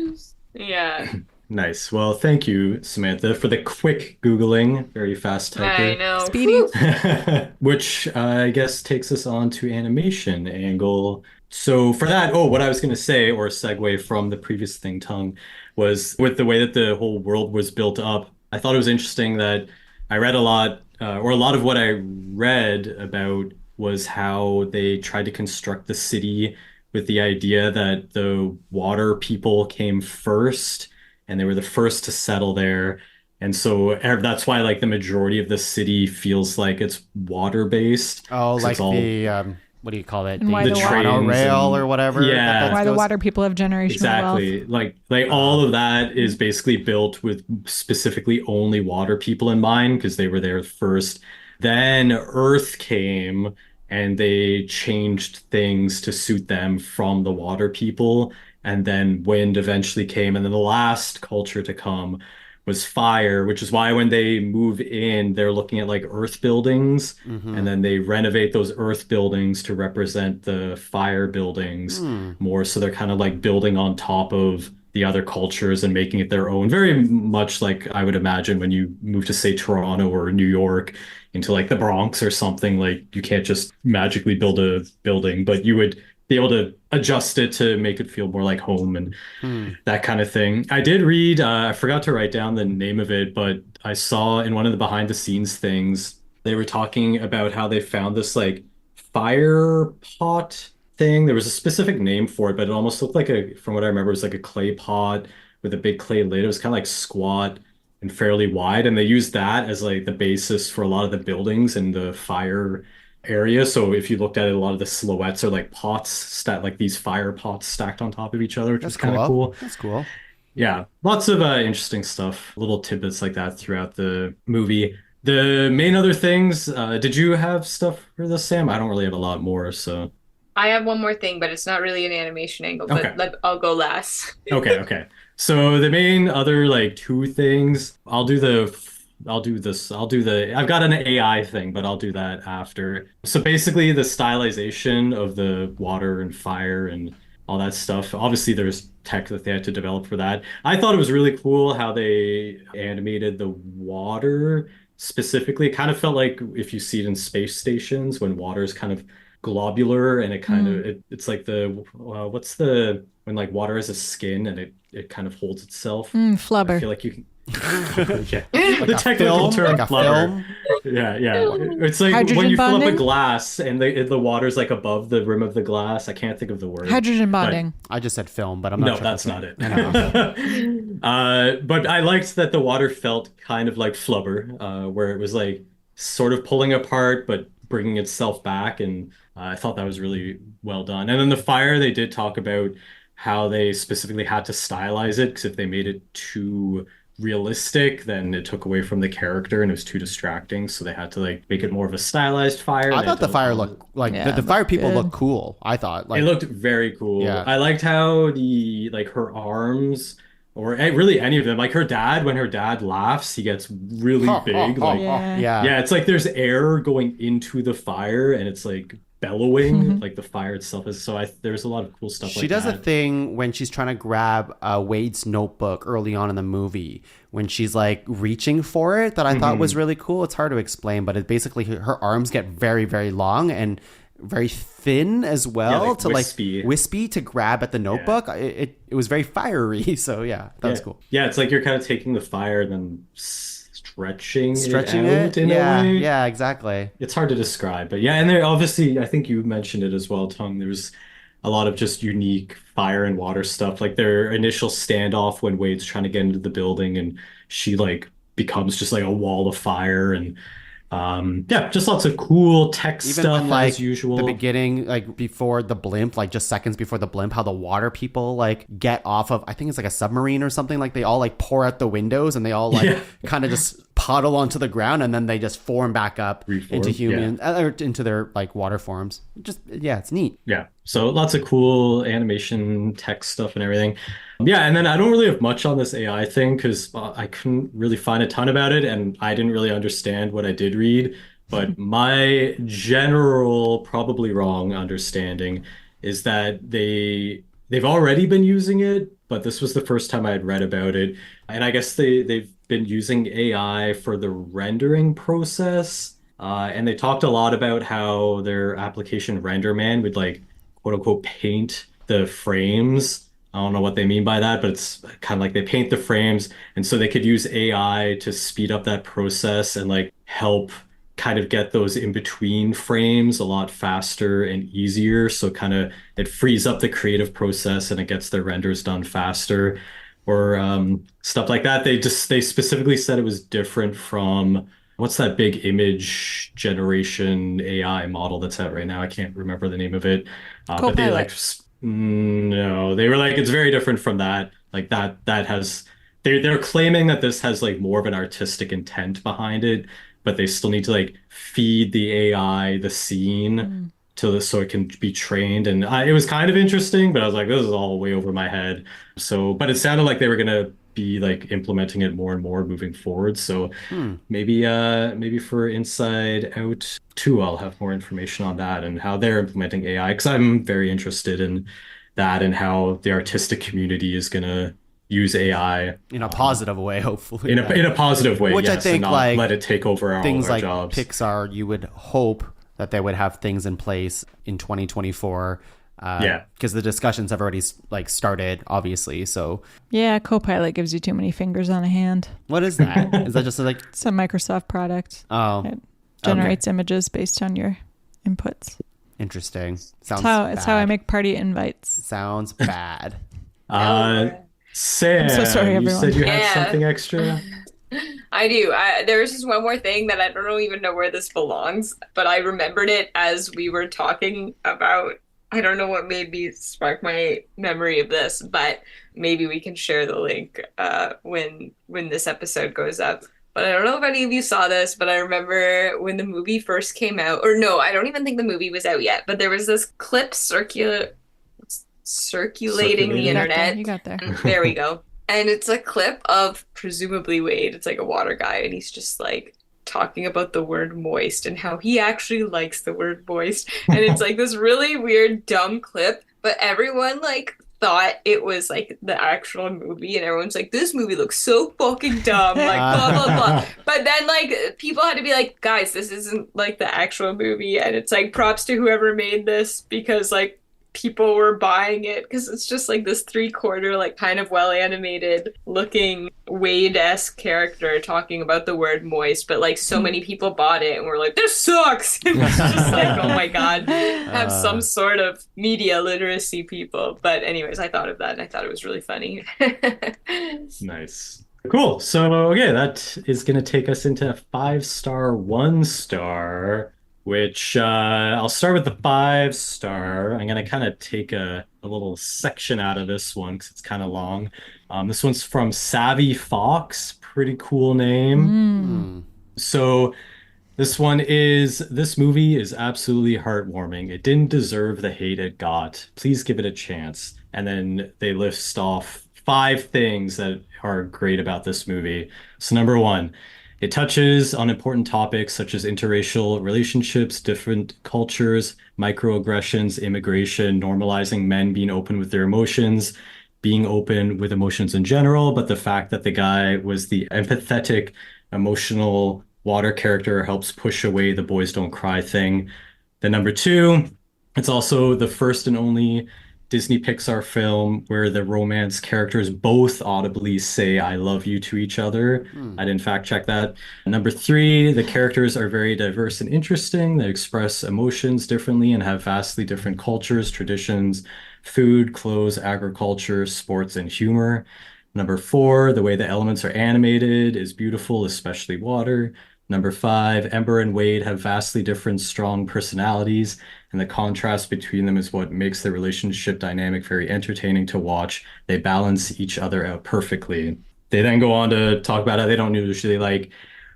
Yeah. Nice. Well, thank you, Samantha, for the quick Googling. Very fast I typer. know. Speedy. Whew. Which I guess takes us on to animation angle. So for that, oh, what I was going to say, or segue from the previous thing, Tongue, was with the way that the whole world was built up. I thought it was interesting that I read a lot, or a lot of what I read about was how they tried to construct the city with the idea that the water people came first, and they were the first to settle there. And so that's why like the majority of the city feels like it's water based Oh, because like it's all the what do you call it? And why the water- monorail or whatever. Yeah. Why the goes- water people have generational exactly wealth. like all of that is basically built with specifically only water people in mind because they were there first. Then Earth came and they changed things to suit them from the water people. And then wind eventually came. And then the last culture to come was fire, which is why when they move in, they're looking at like earth buildings, and then they renovate those earth buildings to represent the fire buildings more. So they're kind of like building on top of the other cultures and making it their own. Very much like I would imagine when you move to, say, Toronto or New York into like the Bronx or something, like you can't just magically build a building, but you would be able to adjust it to make it feel more like home and that kind of thing. I did read, I forgot to write down the name of it, but I saw in one of the behind the scenes things, they were talking about how they found this like fire pot thing. There was a specific name for it, but it almost looked like from what I remember, it was like a clay pot with a big clay lid. It was kind of like squat and fairly wide. And they used that as like the basis for a lot of the buildings in the fire area. So if you looked at it, a lot of the silhouettes are like pots, like these fire pots stacked on top of each other, which That's is kind of cool. That's cool. Yeah, lots of interesting stuff, little tidbits like that throughout the movie. The main other things, did you have stuff for this, Sam? I don't really have a lot more, so. I have one more thing, but it's not really an animation angle, but Okay. I'll go last. Okay. So the main other like two things, I've got an AI thing, but I'll do that after. So basically the stylization of the water and fire and all that stuff. Obviously there's tech that they had to develop for that. I thought it was really cool how they animated the water specifically. It kind of felt like if you see it in space stations when water is kind of globular and it kind of it's like what's the when like water has a skin and it kind of holds itself. I Flubber. feel like you can yeah. The technical film, term like a flubber. film. Yeah. It's like Hydrogen when you fill up bonding? a glass and the water's like above the rim of the glass. I can't think of the word. Hydrogen bonding. I just said film, but I'm not No, sure. that's not it. I know. But I liked that the water felt kind of like flubber, where it was like sort of pulling apart but bringing itself back, and I thought that was really well done. And then the fire, they did talk about how they specifically had to stylize it because if they made it too realistic, then it took away from the character and it was too distracting. So they had to like make it more of a stylized fire. I They thought had the to- fire looked like Yeah, the fire looked people good. looked cool. I thought like It looked very cool. Yeah. I liked how the like her arms or really any of them, like her dad, when her dad laughs, he gets really big. Like Yeah. yeah, it's like there's air going into the fire and it's like bellowing like the fire itself is. So there's a lot of cool stuff she like does a that. thing when she's trying to grab Wade's notebook early on in the movie when she's like reaching for it that I thought was really cool. It's hard to explain, but it basically her arms get very, very long and very thin as well like to wispy. like wispy to grab at the notebook. It was very fiery. So yeah, that was cool. Yeah, it's like you're kind of taking the fire and then stretching Stretching it out it, in a yeah, way. yeah, exactly. It's hard to describe, but yeah, and there obviously, I think you mentioned it as well, Tung. There's a lot of just unique fire and water stuff, like their initial standoff when Wade's trying to get into the building and she like becomes just like a wall of fire and yeah, just lots of cool tech Even stuff when like as usual. the beginning, like before the blimp, like just seconds before the blimp, how the water people like get off of, I think it's like a submarine or something, like they all like pour out the windows and they all like kind of just puddle onto the ground and then they just form back up Reform, into human or into their like water forms. Just yeah, it's neat. Yeah, so lots of cool animation, tech stuff and everything. Yeah, and then I don't really have much on this AI thing because I couldn't really find a ton about it and I didn't really understand what I did read. But my general, probably wrong understanding is that they've already been using it, but this was the first time I had read about it. And I guess they've been using AI for the rendering process. And they talked a lot about how their application RenderMan would like quote unquote paint the frames. I don't know what they mean by that, but it's kind of like they paint the frames, and so they could use AI to speed up that process and like help kind of get those in between frames a lot faster and easier. So kind of it frees up the creative process and it gets their renders done faster or stuff like that. They specifically said it was different from what's that big image generation AI model that's out right now? I can't remember the name of it. But they like no, they were like it's very different from that. Like that has they're claiming that this has like more of an artistic intent behind it, but they still need to like feed the AI the scene so it can be trained. And it was kind of interesting, but I was like, this is all way over my head. So, but it sounded like they were gonna be like implementing it more and more moving forward. So maybe for Inside Out 2, I'll have more information on that and how they're implementing AI because I'm very interested in that and how the artistic community is gonna use AI in a positive way, hopefully. In a positive way, which yes, I think and not like let it take over all things of our like jobs. Pixar, you would hope that they would have things in place in 2024. Because the discussions have already like started, obviously. So Yeah, Copilot gives you too many fingers on a hand. what is that? Is that just like It's a Microsoft product. oh, It generates images based on your inputs. interesting? Sounds It's how I bad. make party invites. Sounds bad. Sam, I'm so sorry, you everyone. said you had Yeah. something extra? I do. There was just one more thing that I don't even know where this belongs, but I remembered it as we were talking about. I don't know what made me spark my memory of this, but maybe we can share the link when this episode goes up. But I don't know if any of you saw this, but I remember when the movie first came out, or no, I don't even think the movie was out yet, but there was this clip circulating the Circulating? internet. You got there. There we go. And it's a clip of presumably Wade. It's like a water guy, and he's just like talking about the word moist and how he actually likes the word moist. And it's like this really weird, dumb clip, but everyone like thought it was like the actual movie, and everyone's like, this movie looks so fucking dumb, like blah blah blah. But then like people had to be like, guys, this isn't like the actual movie, and it's like props to whoever made this because like people were buying it because it's just like this 3/4 like kind of well animated looking Wade-esque character talking about the word moist, but like so many people bought it and were like, this sucks. It's just like, oh my god, have some sort of media literacy, people. But anyways, I thought of that and I thought it was really funny. Nice. Cool. So, okay, that is going to take us into 5-star, 1-star, which I'll start with the 5-star. I'm going to kind of take a little section out of this one because it's kind of long. This one's from Savvy Fox. Pretty cool name. So this movie is absolutely heartwarming. It didn't deserve the hate it got. Please give it a chance. And then they list off 5 things that are great about this movie. So number 1, it touches on important topics such as interracial relationships, different cultures, microaggressions, immigration, normalizing men being open with their emotions, being open with emotions in general, but the fact that the guy was the empathetic, emotional water character helps push away the boys don't cry thing. Then number 2, it's also the first and only Disney Pixar film where the romance characters both audibly say I love you to each other. I didn't fact check that. Number 3, the characters are very diverse and interesting. They express emotions differently and have vastly different cultures, traditions, food, clothes, agriculture, sports, and humor. Number 4, the way the elements are animated is beautiful, especially water. Number 5, Ember and Wade have vastly different, strong personalities, and the contrast between them is what makes the relationship dynamic very entertaining to watch. They balance each other out perfectly. They then go on to talk about how they don't usually like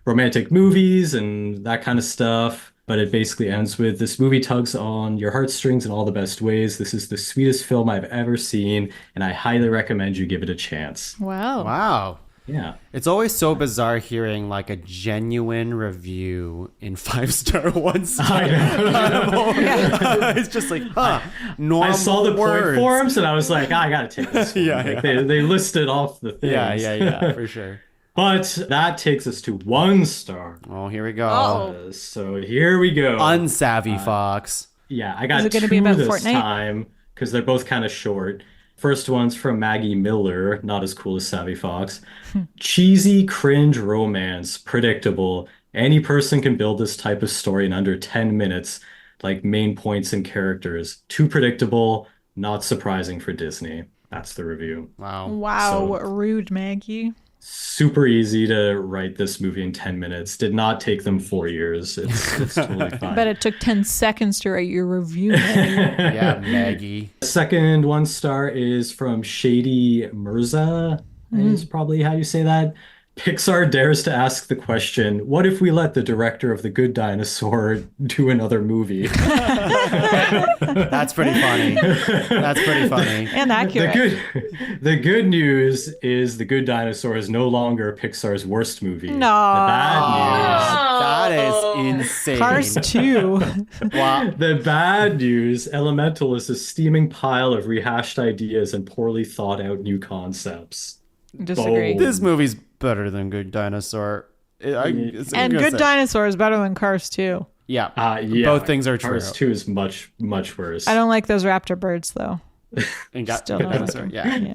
romantic movies and that kind of stuff, but it basically ends with, this movie tugs on your heartstrings in all the best ways. This is the sweetest film I've ever seen, and I highly recommend you give it a chance. Wow. Wow. Yeah. It's always so bizarre hearing like a genuine review in 5-star, 1-star. It's just like, normal I saw the point words. forms and I was like, I gotta take this one. Yeah, Like, yeah. They listed off the things. Yeah, for sure. But that takes us to 1 star. Oh, here we go. Oh. So here we go. Unsavvy Fox. Yeah, I got Is it gonna 2 be about this Fortnite? time because they're both kind of short. First one's from Maggie Miller, not as cool as Savvy Fox. Cheesy cringe romance, predictable. Any person can build this type of story in under 10 minutes, like main points and characters. Too predictable, not surprising for Disney. That's the review. Wow. Wow, So- rude, Maggie. Super easy to write this movie in 10 minutes. Did not take them 4 years. It's totally fine. But it took 10 seconds to write your review, Maggie. Yeah, Maggie. Second 1 star is from Shady Mirza, is probably how you say that. Pixar dares to ask the question, what if we let the director of The Good Dinosaur do another movie? That's pretty funny. That's pretty funny. And accurate. The good news is The Good Dinosaur is no longer Pixar's worst movie. No. The bad That Oh. is insane. Cars 2. Wow. news. The bad news, Elemental is a steaming pile of rehashed ideas and poorly thought out new concepts. Disagree. Bold. This movie's better than Good Dinosaur. I'm And gonna Good say- Dinosaur is better than Cars 2. Yeah. Yeah, Both things are true. Cars 2 is much, much worse. I don't like those raptor birds, though. And got Still Good don't. Dinosaur. Yeah. Yeah.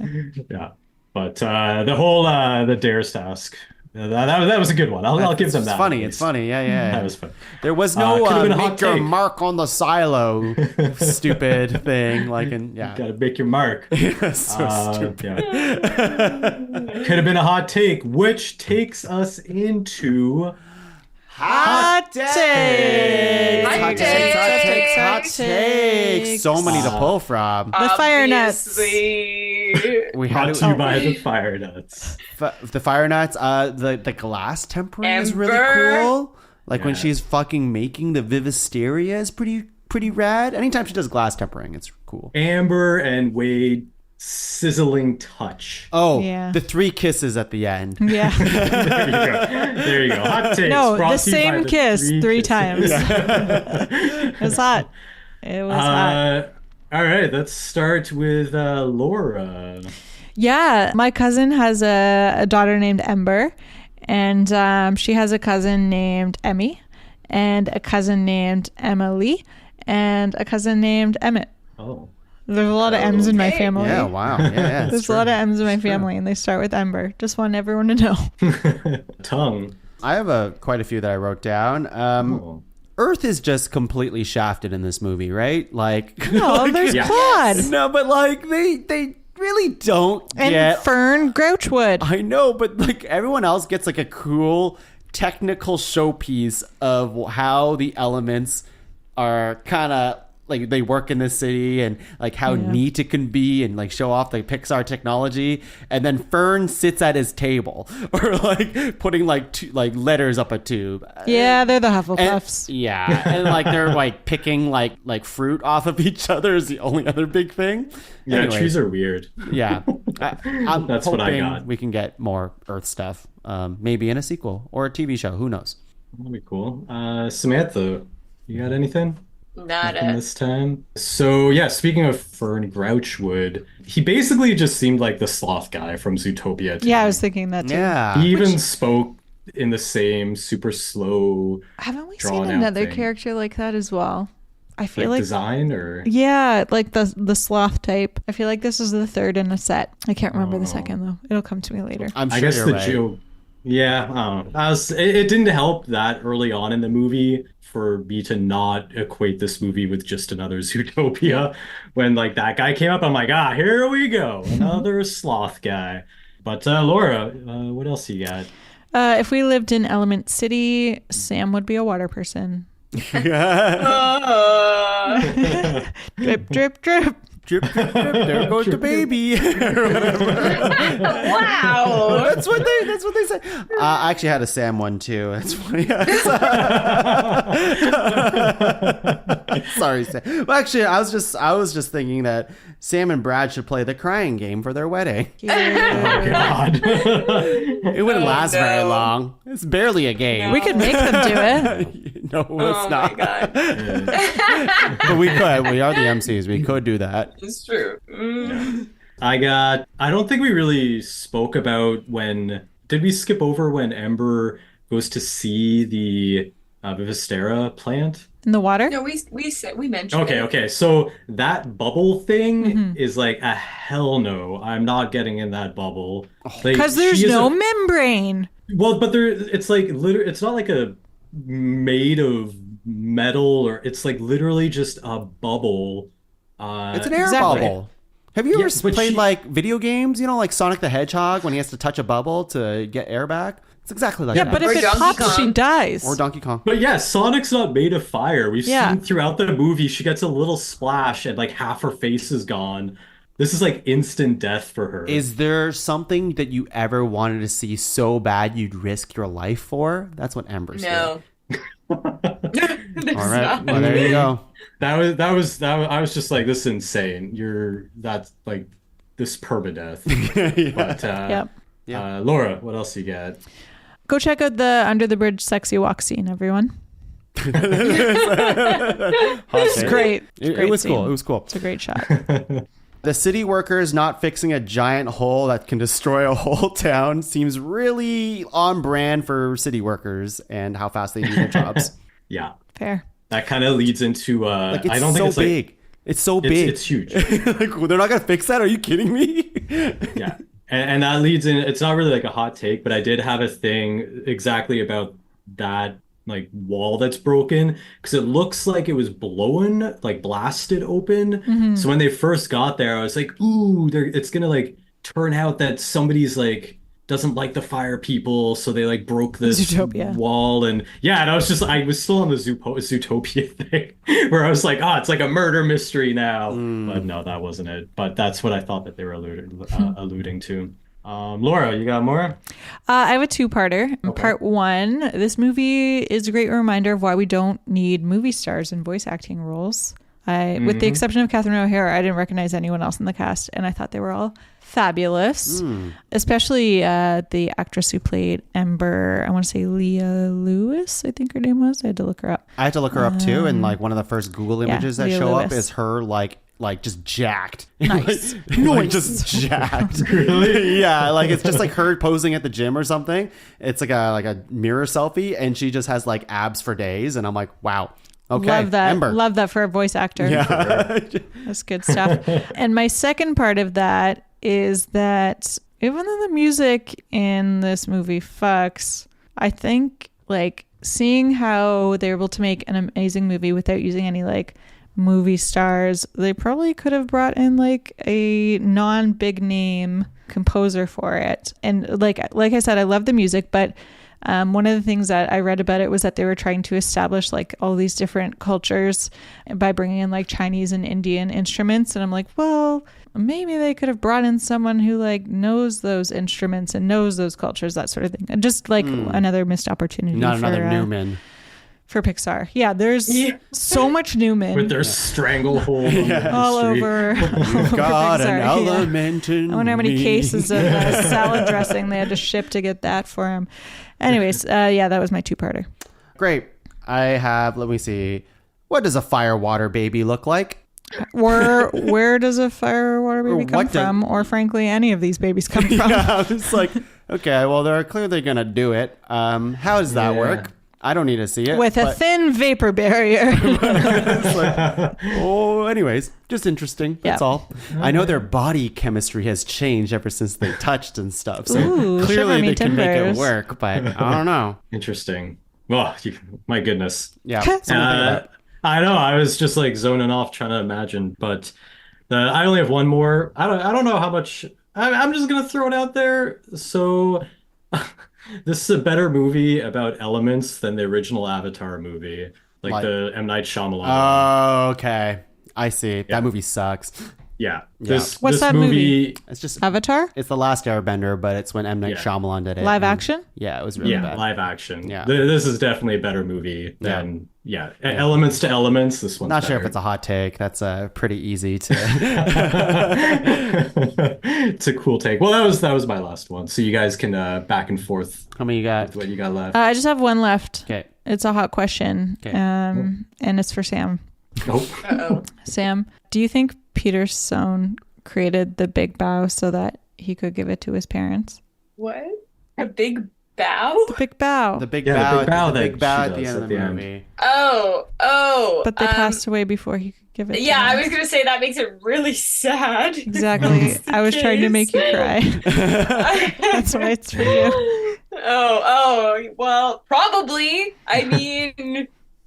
Yeah, but the whole the dares task that was a good one. I'll give them It's that. funny. at It's least. funny. Yeah, yeah. That was fun. There was no could've been a hot make your take. mark on the silo stupid thing. Like in, yeah. Gotta make your mark. So stupid. Yeah. Could have been a hot take, which takes us into Hot takes! Hot takes. Hot takes! So many to pull from. The fire nuts. Obviously. We brought had to you by the Fire Nuts. the fire nuts. The glass tempering is really Ember. cool. Like when Yeah. she's fucking making the Vivisteria is pretty rad. Anytime she does glass tempering, it's cool. Amber and Wade sizzling touch. Oh, Yeah. the 3 kisses at the end. Yeah. There you go. There you go. Hot takes. No, brought the to you by same the kiss 3 kisses. times. It was hot. It was hot. All right, let's start with Laura. Yeah, my cousin has a daughter named Ember, and she has a cousin named Emmy, and a cousin named Emily, and a cousin named Emmett. Oh. There's a lot of M's in my Okay. family. Yeah, wow. Yeah, There's a lot of M's in my family, and they start with Ember. Just want everyone to know. Tongue. I have quite a few that I wrote down. Oh. Earth is just completely shafted in this movie, right? Like, No, there's Yeah. Claude no, but like they really don't and get. Fern Grouchwood. I know, but like everyone else gets like a cool technical showpiece of how the elements are kind of like they work in this city and like how neat it can be and like show off the Pixar technology. And then Fern sits at his table or like putting like letters up a tube. Yeah, they're the And, Hufflepuffs. yeah, and like they're like picking like fruit off of each other is the only other big thing. Yeah, Anyways, trees are weird. yeah, I'm That's what I hoping got. we can get more Earth stuff, maybe in a sequel or a TV show. Who knows? That'd be cool. Samantha, you got anything? Nothing Nada. this time. So yeah, speaking of Fern Grouchwood, he basically just seemed like the sloth guy from Zootopia. to Yeah, I me. was thinking that too. Yeah, He even spoke in the same super slow Haven't we drawn seen out another thing. character like that as well? I feel like design or yeah, like the sloth type. I feel like this is the third in a set. I can't remember the second though. It'll come to me later. I'm sure I guess you're the right. joke. Yeah, I don't know. It didn't help that early on in the movie for me to not equate this movie with just another Zootopia. When like that guy came up, I'm like, here we go, another sloth guy. But Laura, what else you got? If we lived in Element City, Sam would be a water person. Drip, drip, drip. drip, drip, drip, there goes the baby. Wow. That's what they say. I actually had a Sam one too. That's funny. Sorry, Sam. Well, actually, I was just thinking that Sam and Brad should play the crying game for their wedding. Oh God. It wouldn't last very long. It's barely a game. We could make them do it. No, it's Oh not. my god. But we could. We are the MCs. We could do that. It's true. I don't think we really spoke about did we skip over when Ember goes to see the Vivistera plant? In the water? No, we mentioned it. Okay. So that bubble thing is like a hell no. I'm not getting in that bubble. Like, Because there's she is no membrane. Well, but it's like literally, it's not like a made of metal or it's like literally just a bubble. It's an air Exactly. bubble. Have you Yeah, ever but played like video games? You know, like Sonic the Hedgehog when he has to touch a bubble to get air back? It's exactly like Yeah, that. but if Or it Donkey pops, Kong. she dies. Or Donkey Kong. But yeah, Sonic's not made of fire. We've Yeah. seen throughout the movie, she gets a little splash and like half her face is gone. This is like instant death for her. Is there something that you ever wanted to see so bad you'd risk your life for? That's what Ember's No. All right. Well, there you go. That was I was just like, this is insane. That's like this permadeath. But Yep. Laura, what else you got? Go check out the Under the Bridge sexy walk scene, everyone. It's great. It was cool. It was cool. It's a great shot. The city workers not fixing a giant hole that can destroy a whole town seems really on brand for city workers and how fast they do their jobs. Yeah. Fair. That kind of leads into Like, it's I don't so think it's big. like It's so big. it's huge. Like, they're not gonna fix that? Are you kidding me? Yeah. And that leads in, it's not really like a hot take, but I did have a thing exactly about that like wall that's broken because it looks like it was blown, like blasted open. So when they first got there, I was like, ooh, it's gonna like turn out that somebody's like doesn't like the fire people, so they like broke this Zootopia. wall. And yeah, and I was still on the Zootopia thing where I was like, it's like a murder mystery now. But no, that wasn't it. But that's what I thought that they were alluding to. Laura, you got more? I have a two-parter. Part one, this movie is a great reminder of why we don't need movie stars in voice acting roles. With the exception of Catherine O'Hara, I didn't recognize anyone else in the cast, and I thought they were all fabulous. Especially the actress who played Ember. I want to say Leah Lewis, I think her name was. I had to look her up. I had to look her up too, and like one of the first Google images that Leah show up Lewis. is her like just jacked. Nice. Like just jacked. Really? Yeah, like it's just like her posing at the gym or something. It's like a mirror selfie, and she just has like abs for days, and I'm like, wow. Okay, Love that. Ember. Love that for a voice actor. Yeah. That's good stuff. And my second part of that is that even though the music in this movie fucks, I think like seeing how they're able to make an amazing movie without using any like movie stars, they probably could have brought in like a non-big name composer for it. And like I said, I love the music, but one of the things that I read about it was that they were trying to establish like all these different cultures by bringing in like Chinese and Indian instruments. And I'm like, well, maybe they could have brought in someone who like knows those instruments and knows those cultures, that sort of thing. And just like another missed opportunity. Not for, another Newman. For Pixar. Yeah, there's so much Newman. With their stranglehold on the all street. over. You've got an Pixar, yeah. element in I wonder how many me. cases of salad dressing they had to ship to get that for him. Anyways, yeah, that was my two-parter. Great. I have, let me see. What does a firewater baby look like? Where does a firewater baby come what do- from? Or frankly, any of these babies come from? Yeah, I was like, okay, well, they're clearly going to do it. How does that Yeah. work? I don't need to see it. With a but- thin vapor barrier. It's like, oh, anyways, just interesting. That's Yeah. all. I know their body chemistry has changed ever since they touched and stuff. So Ooh, shiver clearly me they can make it timbers. work, but I don't know. Interesting. Well, my goodness. Yeah. something to think about. I know. I was just like zoning off trying to imagine, but I only have one more. I don't know how much. I'm just gonna throw it out there. So this is a better movie about elements than the original Avatar movie, like Like- the M. Night Shyamalan. Oh, okay. I see. That movie sucks. Yeah. Yeah. What's This that movie? It's just Avatar? it's the last Airbender, but it's when M. Night Yeah. Shyamalan did it. Live and- action? Yeah, it was really Yeah, bad. live action. Yeah. This is definitely a better movie than elements to elements. This one's Not sure if better. it's a hot take. That's pretty easy to. It's a cool take. Well, that was my last one. So you guys can back and forth How many you got? with what you got left. I just have one left. Okay. It's a hot question. Okay. And it's for Sam. Nope. Uh-oh. Sam, do you think Peter Sohn created the big bow so that he could give it to his parents? What? A big bow? The big bow. The big Yeah, the bow. big bow the big that bow she at the does end of at the the end. movie. Oh. But they passed away before he could give it to Yeah, them. I was gonna say that makes it really sad. Exactly. I was trying to make you cry. That's why it's for you. Oh, well, probably. I mean,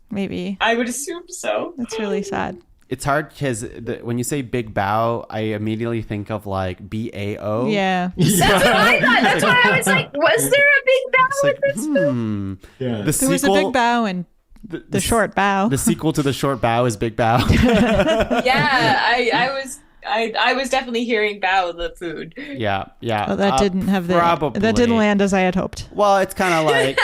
Maybe. I would assume so. That's really sad. It's hard because when you say big bow, I immediately think of like BAO. Yeah. That's what I thought. That's why I was like, was there a big bow It's in like, this film? Yeah. The There was a big bow and the short bow. The sequel to the short bow is Big Bow. Yeah, I was definitely hearing bow the food. yeah. Oh, that didn't have probably. that didn't land as I had hoped. Well, it's kind of like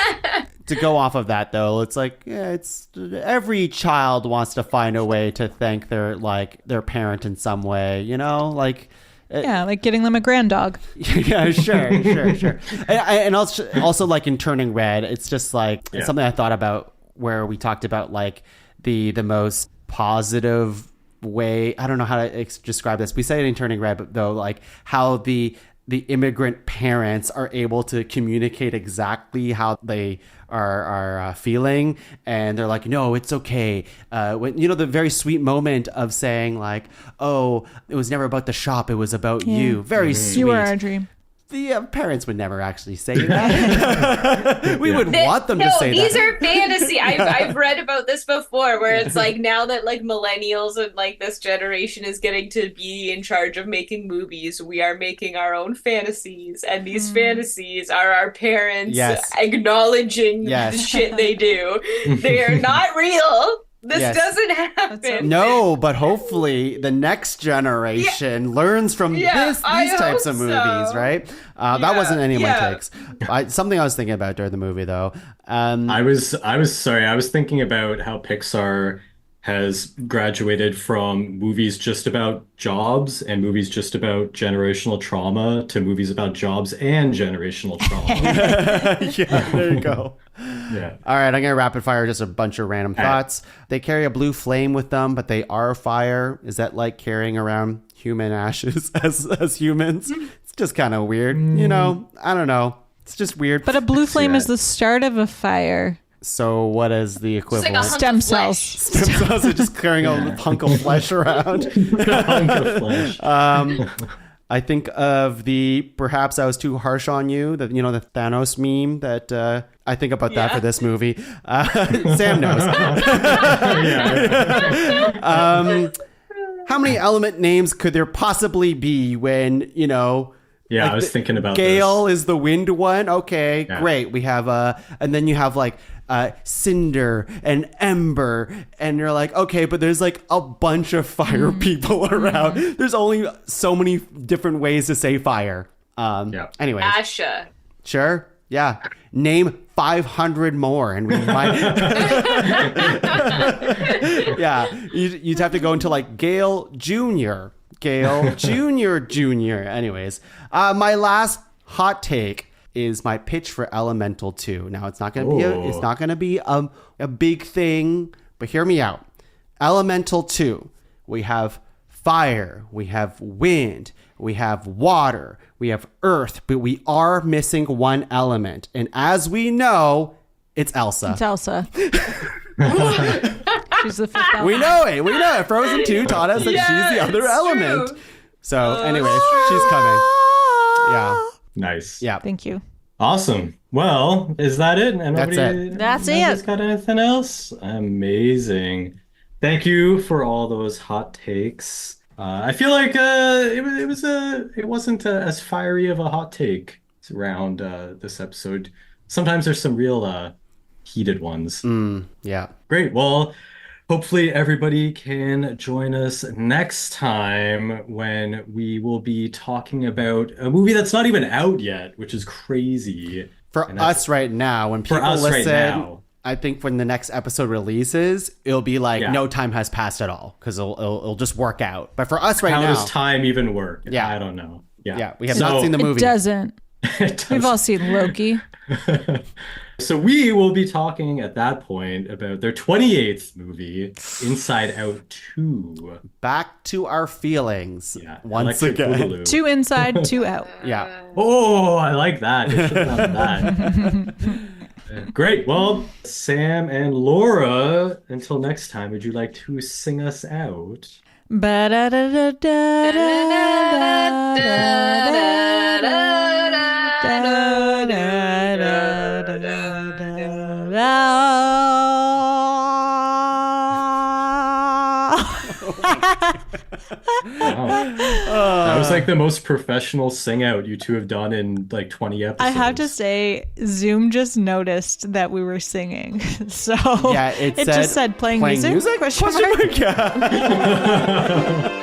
to go off of that though. It's like it's every child wants to find a way to thank their parent in some way. You know, like. Yeah, like getting them a grand dog. Yeah, sure. And also like in Turning Red, it's just like it's something I thought about where we talked about like the most positive way. I don't know how to describe this. We say it in Turning Red, but though, like how the immigrant parents are able to communicate exactly how they are feeling, and they're like, no, it's okay. When the very sweet moment of saying like, oh, it was never about the shop, it was about you. Very sweet. You were our dream. The parents would never actually say that. We would want them to say that. No, these are fantasy. I've read about this before, where it's like now that like millennials and like this generation is getting to be in charge of making movies, we are making our own fantasies, and these fantasies are our parents acknowledging the shit they do. They are not real. This doesn't happen. No, but hopefully the next generation learns from these types of movies, right? That wasn't any of my takes. Something I was thinking about during the movie, though. I was thinking about how Pixar has graduated from movies just about jobs and movies just about generational trauma to movies about jobs and generational trauma. Yeah, there you go. Yeah. All right, I'm going to rapid fire just a bunch of random thoughts. They carry a blue flame with them, but they are fire. Is that like carrying around human ashes as humans? It's just kind of weird. You know, I don't know. It's just weird. But a blue flame is the start of a fire. So what is the equivalent? It's like a hunk Stem of cells. flesh. Stem cells are just carrying a hunk of flesh around. Hunk of flesh. I think of perhaps I was too harsh on you, the Thanos meme that I think about that for this movie. Sam knows. How many element names could there possibly be when, Yeah, I was thinking about Gale this. is the wind one. Okay, great. We have and then you have like Cinder and Ember, and you're like, okay, but there's like a bunch of fire people around. There's only so many different ways to say fire. Anyway, Asha. sure, yeah. Name 500 more, and we might. Yeah, you'd have to go into like Gale Junior. Anyways, my last hot take is my pitch for Elemental 2. Now it's not going to be a big thing, but hear me out. Elemental 2, we have fire, we have wind, we have water, we have earth, but we are missing one element. And as we know, it's Elsa. It's Elsa. She's the fifth element. We know it. Frozen 2 taught us that she's the other it's element. true. So anyway, she's coming. Yeah. Nice. Yeah. Thank you. Awesome. Well, is that it? And That's it. That's nobody's it. got anything else? Amazing. Thank you for all those hot takes. I feel like it wasn't as fiery of a hot take around this episode. Sometimes there's some real heated ones. Yeah. Great. Well, Hopefully everybody can join us next time when we will be talking about a movie that's not even out yet, which is crazy. For us right now, when people us right listen, now. I think when the next episode releases, it'll be like Yeah. no time has passed at all because it'll just work out. But for us right How now, does time even work? Yeah. I don't know. yeah, we have not seen the It movie. doesn't. It We've does. all seen Loki. So we will be talking at that point about their 28th movie, Inside Out 2. Back to our feelings Yeah, once Electric again. Boogaloo. 2 inside, 2 out. Yeah. Oh, I like that. It should have done that. Great. Well, Sam and Laura, until next time, would you like to sing us out? Wow. That was like the most professional sing out you two have done in like 20 episodes. I have to say, Zoom just noticed that we were singing. So Yeah, it just said playing music? Question mark? Yeah.